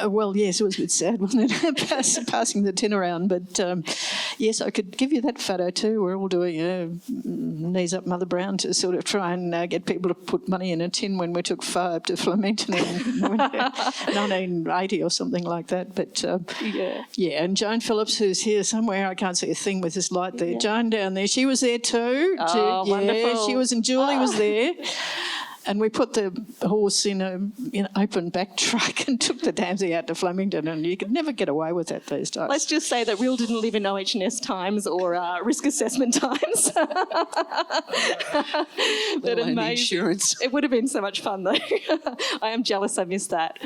Well, yes, it was a bit sad, wasn't it, passing the tin around. But yes, I could give you that photo too. We're all doing knees up Mother Brown to sort of try and get people to put money in a tin when we took fire up to Flemington in 1980 or something like that. But yeah, and Joan Phillips, who's here somewhere, I can't see a thing with this light there. Joan down there, she was there too.
Oh, wonderful.
She was, and Julie was there. And we put the horse in an open back truck and took the damn thing out to Flemington, and you could never get away with that these days.
Let's just say that Rhyll didn't live in OH&S times or risk assessment times. But amazing.
Insurance.
It would have been so much fun though. I am jealous I missed that.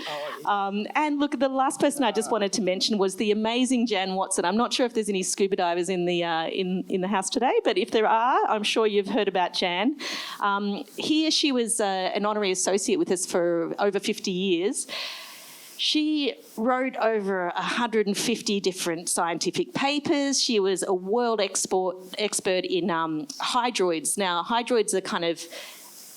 And look, the last person I just wanted to mention was the amazing Jan Watson. I'm not sure if there's any scuba divers in the in the house today, but if there are, I'm sure you've heard about Jan. She was an honorary associate with us for over 50 years. She wrote over 150 different scientific papers. She was a world expert in hydroids. Now, hydroids are kind of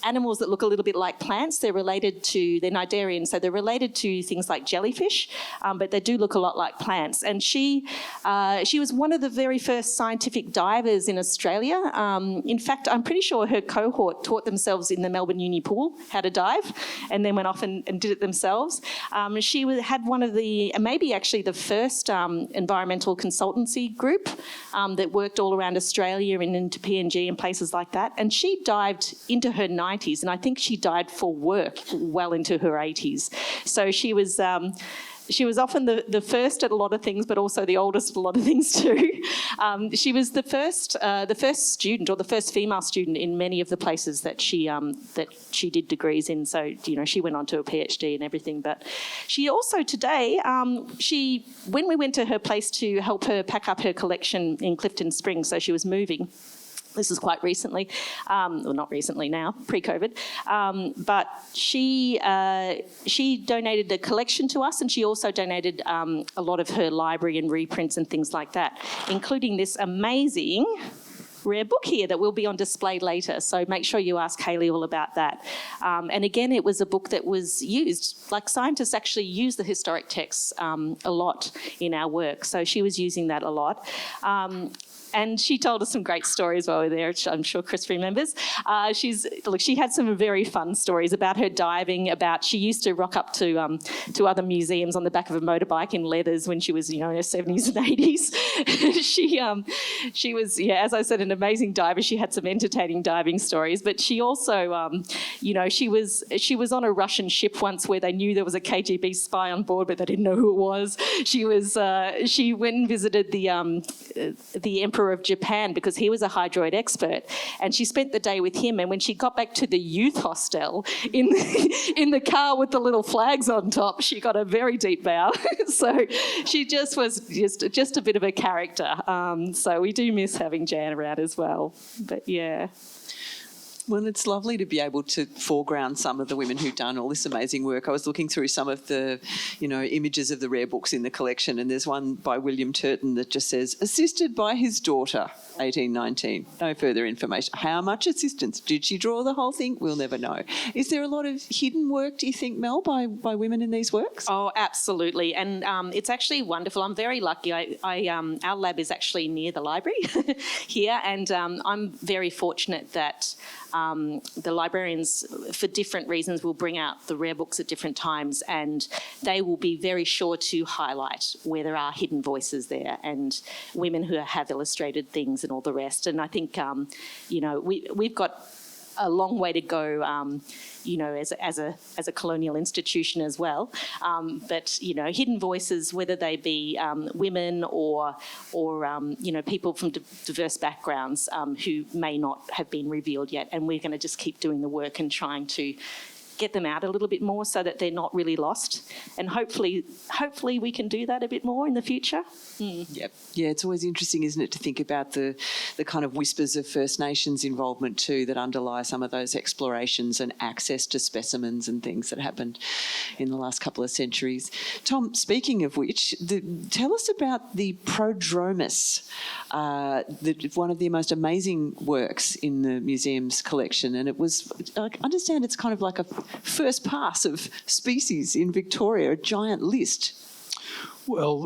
animals that look a little bit like plants. They're cnidarians, so they're related to things like jellyfish, but they do look a lot like plants. And she was one of the very first scientific divers in Australia. In fact, I'm pretty sure her cohort taught themselves in the Melbourne Uni pool how to dive, and then went off and did it themselves. She had one of maybe actually the first environmental consultancy group that worked all around Australia and into PNG and places like that. And she dived into her 90s, and I think she died for work well into her 80s. So she was often the first at a lot of things, but also the oldest at a lot of things too. She was the first student, or the first female student, in many of the places that she did degrees in. So she went on to a PhD and everything. But she also today, when we went to her place to help her pack up her collection in Clifton Springs, so she was moving. This is quite recently, well, not recently now, pre-COVID, but she donated a collection to us, and she also donated a lot of her library and reprints and things like that, including this amazing rare book here that will be on display later. So make sure you ask Hayley all about that. And again, it was a book that was used, like scientists actually use the historic texts a lot in our work. So she was using that a lot. And she told us some great stories while we were there, which I'm sure Chris remembers. She had some very fun stories about her diving. She used to rock up to other museums on the back of a motorbike in leathers when she was, in her 70s and 80s. She was, as I said, an amazing diver. She had some entertaining diving stories, but she also, she was on a Russian ship once where they knew there was a KGB spy on board, but they didn't know who it was. She went and visited the Emperor of Japan because he was a hydroid expert, and she spent the day with him. And when she got back to the youth hostel in the car with the little flags on top, she got a very deep bow. So she just was just a bit of a character. So we do miss having Jan around as well. But yeah.
Well, it's lovely to be able to foreground some of the women who've done all this amazing work. I was looking through some of the, images of the rare books in the collection, and there's one by William Turton that just says, assisted by his daughter, 1819. No further information. How much assistance? Did she draw the whole thing? We'll never know. Is there a lot of hidden work, do you think, Mel, by women in these works?
Oh, absolutely. And it's actually wonderful. I'm very lucky. Our lab is actually near the library here, and I'm very fortunate that the librarians, for different reasons, will bring out the rare books at different times, and they will be very sure to highlight where there are hidden voices there and women who have illustrated things and all the rest. And I think, we've got a long way to go, as a colonial institution as well. But hidden voices, whether they be women or people from diverse backgrounds who may not have been revealed yet, and we're going to just keep doing the work and trying to get them out a little bit more so that they're not really lost. And hopefully we can do that a bit more in the future.
Yep. Yeah, it's always interesting, isn't it, to think about the kind of whispers of First Nations involvement too that underlie some of those explorations and access to specimens and things that happened in the last couple of centuries. Tom, speaking of which, tell us about the Prodromus, one of the most amazing works in the museum's collection. And it was, I understand it's kind of like a first pass of species in Victoria, a giant list.
Well,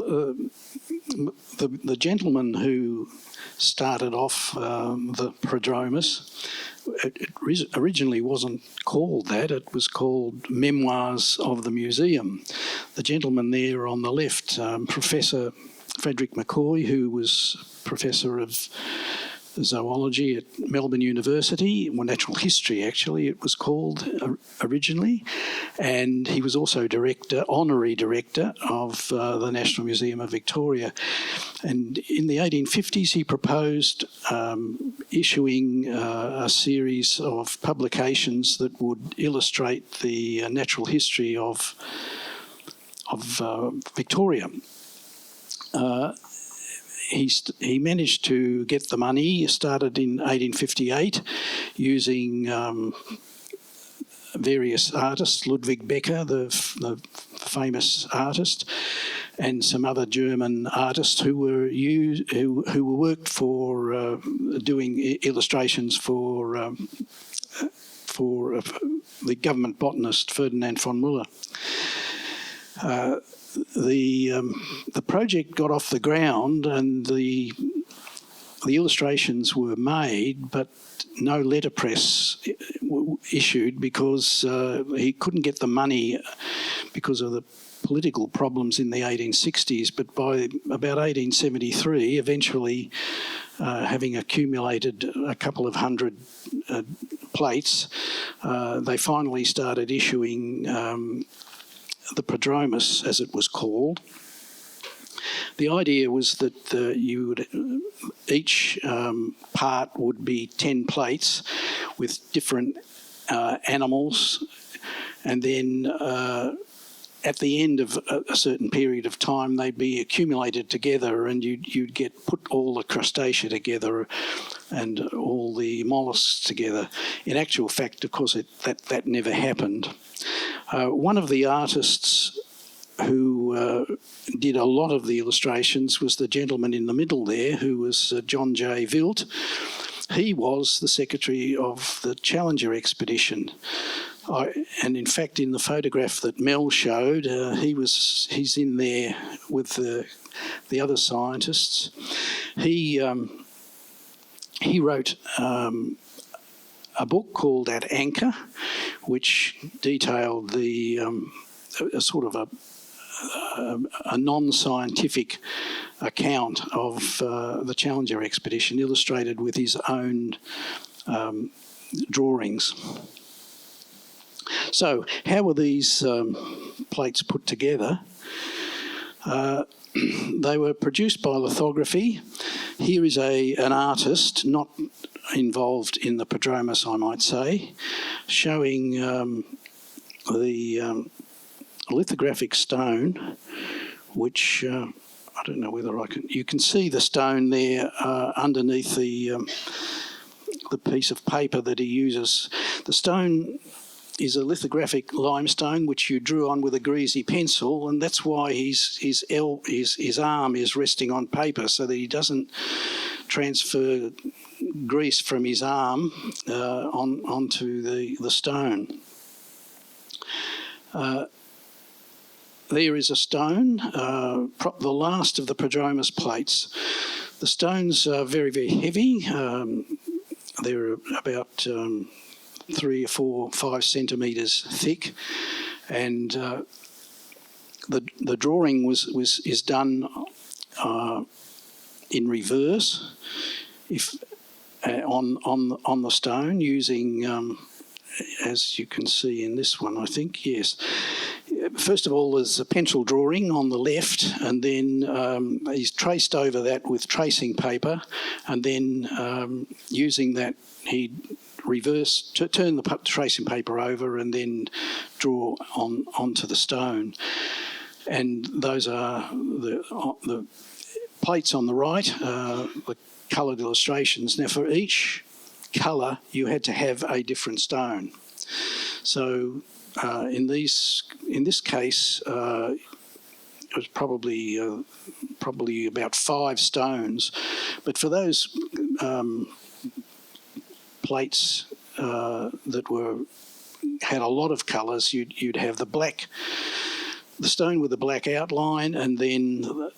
the gentleman who started off the Prodromus, it originally wasn't called that. It was called Memoirs of the Museum. The gentleman there on the left, Professor Frederick McCoy, who was Professor of Zoology at Melbourne University, well, Natural History actually it was called originally, and he was also honorary director of the National Museum of Victoria. And in the 1850s he proposed issuing a series of publications that would illustrate the natural history of Victoria. He managed to get the money. He started in 1858 using various artists, Ludwig Becker, the famous artist, and some other German artists who worked for doing illustrations for the government botanist Ferdinand von Muller. The project got off the ground and the illustrations were made, but no letterpress issued because he couldn't get the money because of the political problems in the 1860s. But by about 1873, eventually, having accumulated a couple of hundred plates, they finally started issuing the Prodromus, as it was called. The idea was that each part would be 10 plates with different animals, and then at the end of a certain period of time they'd be accumulated together, and you'd put all the crustacea together and all the molluscs together. In actual fact, of course, that never happened. One of the artists who did a lot of the illustrations was the gentleman in the middle there, who was John J. Vilt. He was the secretary of the Challenger expedition. And in fact, in the photograph that Mel showed, he's in there with the other scientists. He wrote a book called At Anchor, which detailed a sort of a non-scientific account of the Challenger expedition, illustrated with his own drawings. So, how were these plates put together? They were produced by lithography. Here is an artist, not involved in the Prodromus, I might say, showing the lithographic stone, which I don't know whether I can. You can see the stone there underneath the piece of paper that he uses. The stone is a lithographic limestone which you drew on with a greasy pencil, and that's why his arm is resting on paper, so that he doesn't transfer grease from his arm onto the stone. There is a stone, the last of the Prodromus plates. The stones are very, very heavy. They're about 3 or 4, 5 centimetres thick, and the drawing is done in reverse, on the stone, using as you can see in this one, I think, yes. First of all, there's a pencil drawing on the left, and then he's traced over that with tracing paper, and then using that, he turn the tracing paper over and then draw onto the stone. And those are the plates on the right, the coloured illustrations. Now, for each colour, you had to have a different stone. So in this case, it was probably about 5 stones. But for those plates that were had a lot of colours, you'd have the stone with the black outline, and then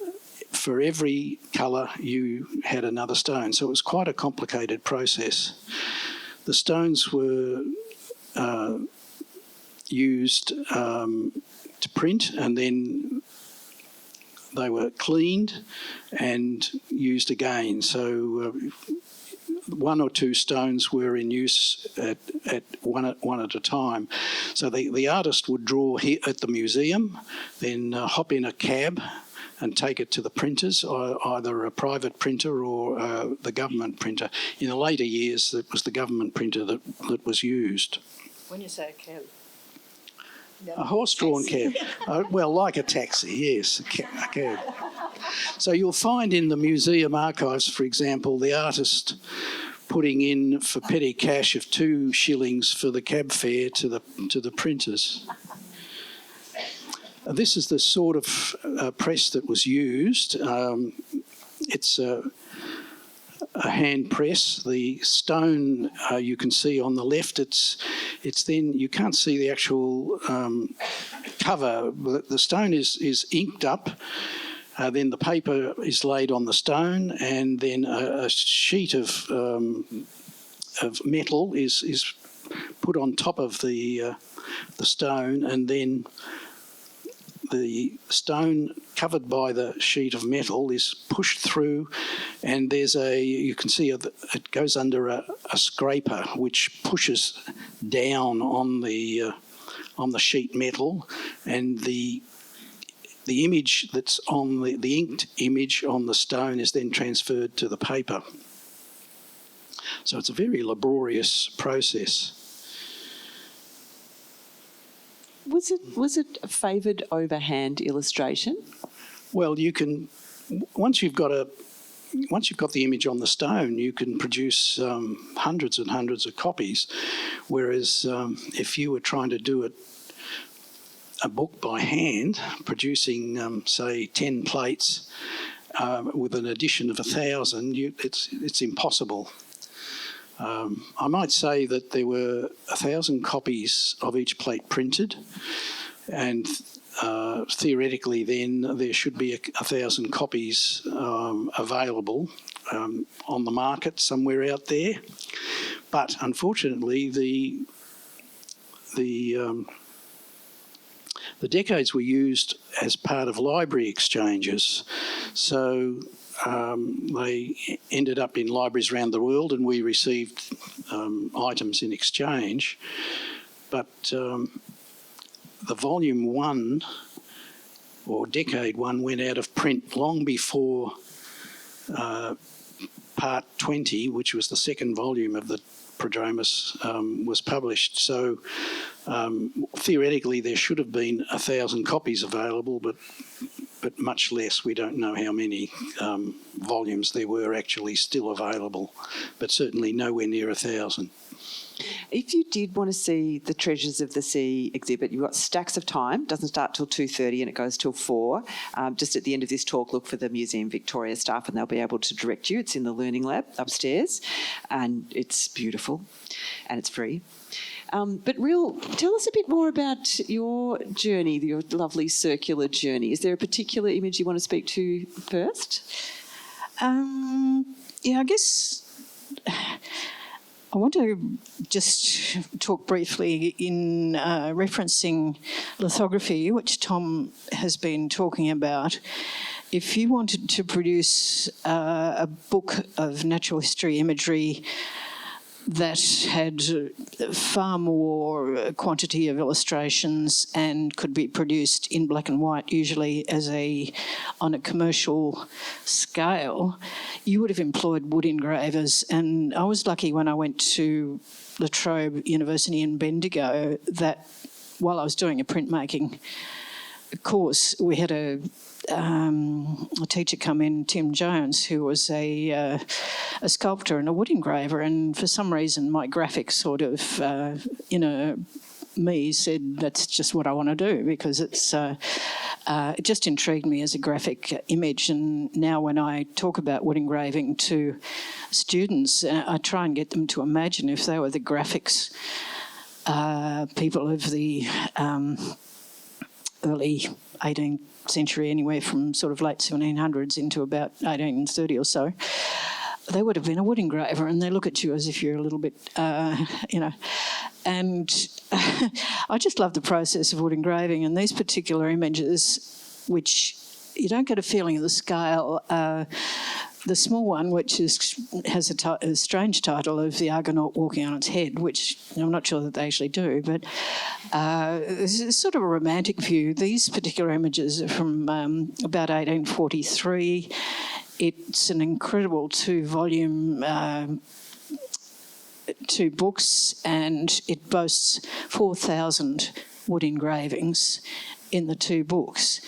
for every colour you had another stone. So it was quite a complicated process. The stones were used to print, and then they were cleaned and used again. So one or two stones were in use at one at a time. So the artist would draw here at the museum, then hop in a cab and take it to the printers, either a private printer or the government printer. In the later years, it was the government printer that was used.
When you say a cab?
A horse-drawn cab. Well, like a taxi, yes, a cab. So you'll find in the museum archives, for example, the artist putting in for petty cash of 2 shillings for the cab fare to the printers. This is the sort of press that was used. It's a hand press. The stone you can see on the left. It's then you can't see the actual cover. The stone is inked up. Then the paper is laid on the stone, and then a sheet of metal is put on top of the stone, and then the stone covered by the sheet of metal is pushed through, and you can see it goes under a scraper which pushes down on the sheet metal, and the image that's on the inked image on the stone is then transferred to the paper. So it's a very laborious process.
Was it a favoured overhand illustration?
Well, you can once you've got the image on the stone, you can produce hundreds and hundreds of copies. Whereas if you were trying to do a book by hand, producing say 10 plates with an edition of 1,000, it's impossible. I might say that there were 1,000 copies of each plate printed, and theoretically then there should be 1,000 copies available on the market somewhere out there. But unfortunately the decades were used as part of library exchanges. So they ended up in libraries around the world, and we received items in exchange. But the volume 1 or decade 1 went out of print long before part 20, which was the second volume of the Prodromus, was published. So theoretically there should have been 1,000 copies available, but much less. We don't know how many volumes there were actually still available, but certainly nowhere near 1,000.
If you did want to see the Treasures of the Sea exhibit, you've got stacks of time. It doesn't start till 2:30 and it goes till 4. Just at the end of this talk, look for the Museum Victoria staff and they'll be able to direct you. It's in the Learning Lab upstairs, and it's beautiful and it's free. But Rhyll, tell us a bit more about your journey, your lovely circular journey. Is there a particular image you want to speak to first?
I guess I want to just talk briefly in referencing lithography, which Tom has been talking about. If you wanted to produce a book of natural history imagery that had far more quantity of illustrations and could be produced in black and white, usually on a commercial scale, you would have employed wood engravers. And I was lucky when I went to La Trobe University in Bendigo that while I was doing a printmaking course, we had a teacher come in, Tim Jones, who was a sculptor and a wood engraver, and for some reason my graphic sort of me said that's just what I want to do, because it just intrigued me as a graphic image. And now when I talk about wood engraving to students, I try and get them to imagine if they were the graphics people of the early 18th century, anywhere from sort of late 1700s into about 1830 or so, they would have been a wood engraver, and they look at you as if you're a little bit, And I just love the process of wood engraving, and these particular images, which you don't get a feeling of the scale. The small one, which has a strange title of the Argonaut walking on its head, which I'm not sure that they actually do, but it's sort of a romantic view. These particular images are from about 1843. It's an incredible two-volume, 2 books, and it boasts 4,000 wood engravings in the 2 books,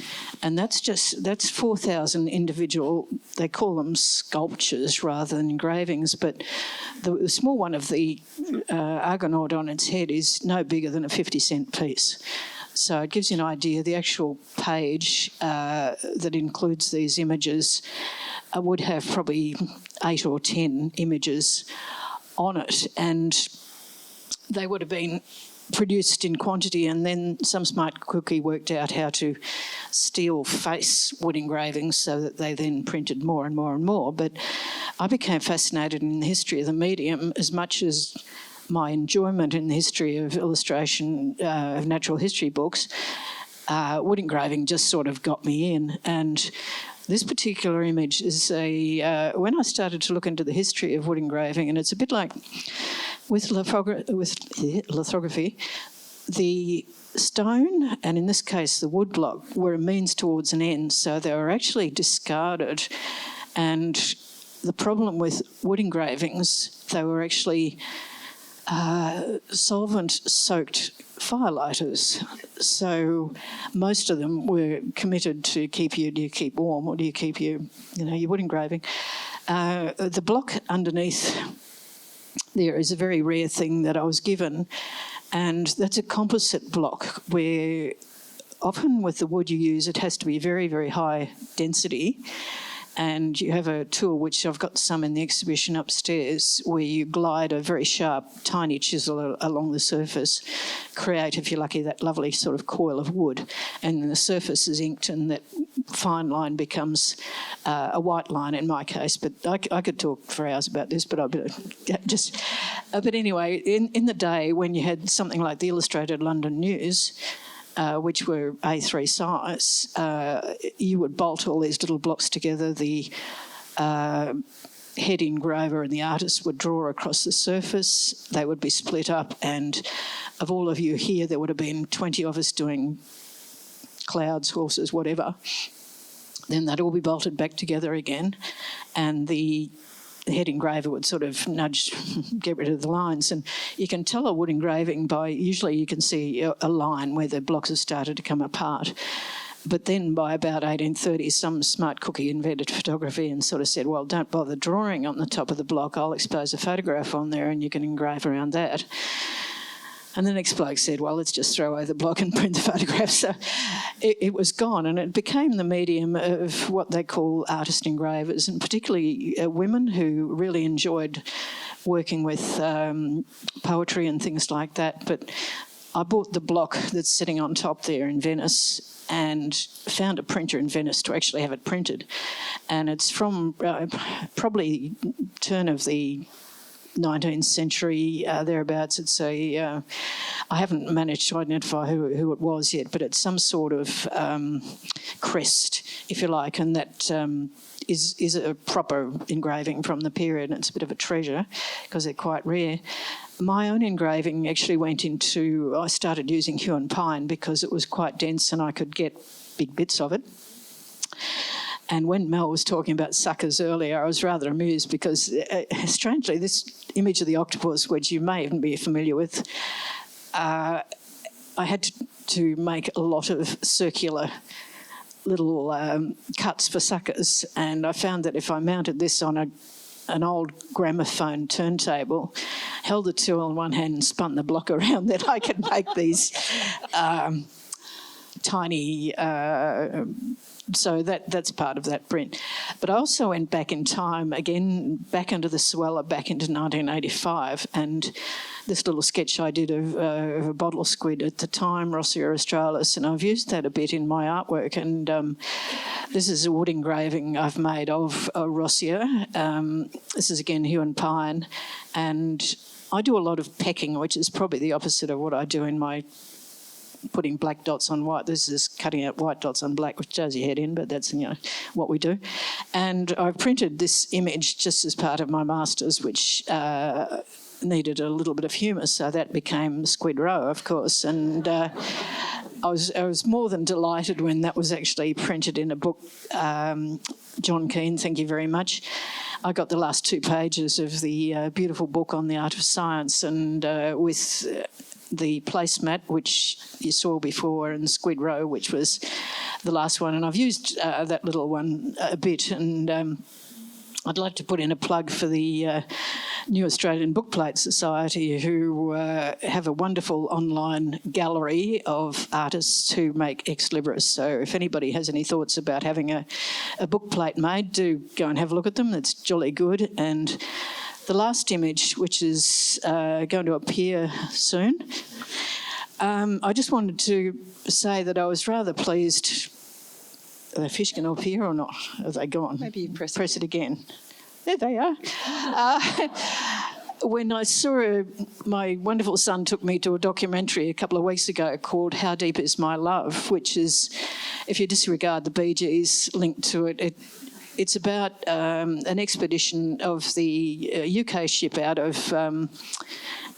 and that's 4,000 individual. They call them sculptures rather than engravings, but the small one of the Argonaut on its head is no bigger than a 50-cent piece. So it gives you an idea. The actual page that includes these images would have probably 8 or 10 images on it, and they would have been produced in quantity, and then some smart cookie worked out how to steal face wood engravings so that they then printed more and more and more. But I became fascinated in the history of the medium as much as my enjoyment in the history of illustration of natural history books. Wood engraving just sort of got me in, and this particular image is when I started to look into the history of wood engraving, and it's a bit like with lithography, the stone, and in this case the wood block, were a means towards an end, so they were actually discarded. And the problem with wood engravings, they were actually solvent-soaked firelighters. So most of them were committed to do you keep warm or do you keep your wood engraving. The block underneath there is a very rare thing that I was given, and that's a composite block where often with the wood you use, it has to be very, very high density. And you have a tool, which I've got some in the exhibition upstairs, where you glide a very sharp, tiny chisel along the surface, create, if you're lucky, that lovely sort of coil of wood, and then the surface is inked and that fine line becomes a white line in my case. But I could talk for hours about this, but I better just... but anyway, in the day when you had something like the Illustrated London News, which were A3 size, you would bolt all these little blocks together. The head engraver and the artist would draw across the surface. They would be split up, and of all of you here, there would have been 20 of us doing clouds, horses, whatever. Then they'd all be bolted back together again, and the head engraver would sort of get rid of the lines. And you can tell a wood engraving by, usually you can see a line where the blocks have started to come apart. But then by about 1830, some smart cookie invented photography and sort of said, well, don't bother drawing on the top of the block, I'll expose a photograph on there and you can engrave around that. And the next bloke said, well, let's just throw away the block and print the photograph. So it was gone, and it became the medium of what they call artist engravers, and particularly women who really enjoyed working with poetry and things like that. But I bought the block that's sitting on top there in Venice and found a printer in Venice to actually have it printed. And it's from probably turn of the 19th century, thereabouts. It's I haven't managed to identify who it was yet, but it's some sort of crest, if you like, and that is a proper engraving from the period, and it's a bit of a treasure because they're quite rare. My own engraving actually went into, I started using hue and pine because it was quite dense and I could get big bits of it. And when Mel was talking about suckers earlier, I was rather amused because, strangely, this image of the octopus, which you may even be familiar with, I had to make a lot of circular little cuts for suckers, and I found that if I mounted this on an old gramophone turntable, held the tool in one hand and spun the block around, that I could make these tiny. So that's part of that print. But I also went back in time, again, back into the Sweller, back into 1985, and this little sketch I did of a bottle squid at the time, Rossia australis, and I've used that a bit in my artwork. And this is a wood engraving I've made of Rossia. This is, again, hue and pine. And I do a lot of pecking, which is probably the opposite of what I do in my putting black dots on white. This is cutting out white dots on black, which does your head in, but that's, what we do. And I've printed this image just as part of my master's, which needed a little bit of humour, so that became Squid Row, of course. And I was more than delighted when that was actually printed in a book. John Keane, thank you very much. I got the last 2 pages of the beautiful book on the art of science, and with the placemat, which you saw before, and Squid Row, which was the last one. And I've used that little one a bit, and I'd like to put in a plug for the New Australian Bookplate Society, who have a wonderful online gallery of artists who make ex-libris. So if anybody has any thoughts about having a bookplate made, do go and have a look at them. It's jolly good. And the last image, which is going to appear soon, I just wanted to say that I was rather pleased. Are the fish going to appear or not? Are they gone?
Maybe you press
it again. There they are. When I saw my wonderful son took me to a documentary a couple of weeks ago called How Deep Is My Love, which is, if you disregard the Bee Gees linked to it, it's about an expedition of the UK ship out of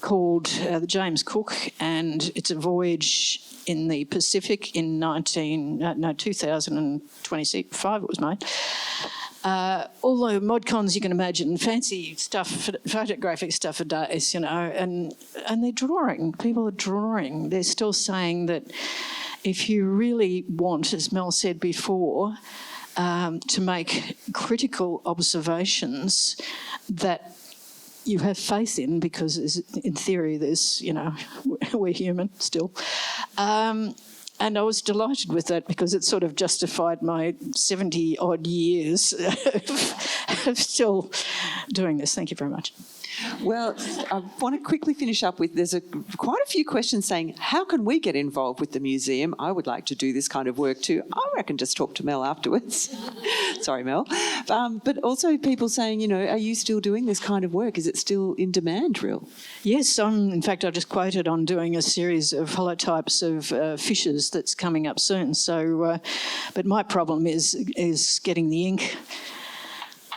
called the James Cook, and it's a voyage in the Pacific in 2025 it was made. All the mod cons you can imagine, fancy stuff, photographic stuff for days, and they're drawing. People are drawing. They're still saying that if you really want, as Mel said before, to make critical observations that you have faith in, because in theory there's, we're human still. And I was delighted with that, because it sort of justified my 70-odd years of still doing this. Thank you very much.
Well, I want to quickly finish up with, there's quite a few questions saying, how can we get involved with the museum? I would like to do this kind of work too. I reckon just talk to Mel afterwards. Sorry, Mel. But also people saying, are you still doing this kind of work? Is it still in demand, Rhyll?
Yes, in fact, I just quoted on doing a series of holotypes of fishes that's coming up soon. So, but my problem is getting the ink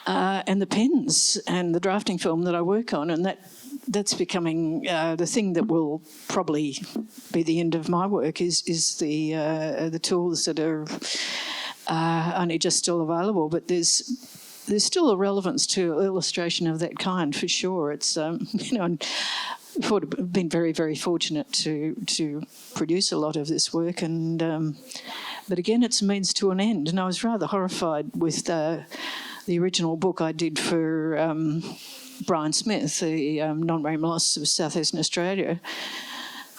and the pens and the drafting film that I work on, and that's becoming the thing that will probably be the end of my work is the tools that are only just still available. But there's still a relevance to illustration of that kind for sure. It's and I've been very, very fortunate to produce a lot of this work, and but again, it's a means to an end. And I was rather horrified with the original book I did for Brian Smith, the non-marine mollusks of southeastern Australia,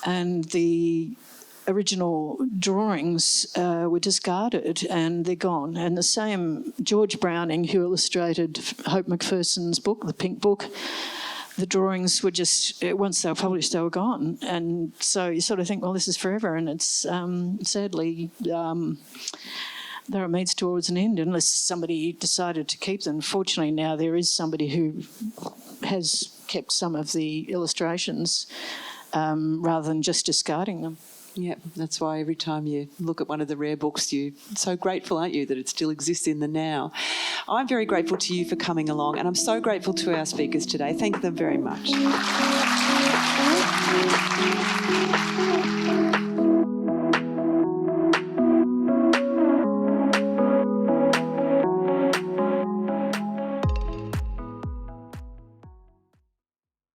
and the original drawings were discarded and they're gone. And the same George Browning, who illustrated Hope McPherson's book, The Pink Book, the drawings were just, once they were published, they were gone. And so you sort of think, well, this is forever, and it's sadly... there are means towards an end unless somebody decided to keep them. Fortunately, now there is somebody who has kept some of the illustrations rather than just discarding them.
Yeah, that's why every time you look at one of the rare books, you're so grateful, aren't you, that it still exists in the now. I'm very grateful to you for coming along, and I'm so grateful to our speakers today. Thank them very much.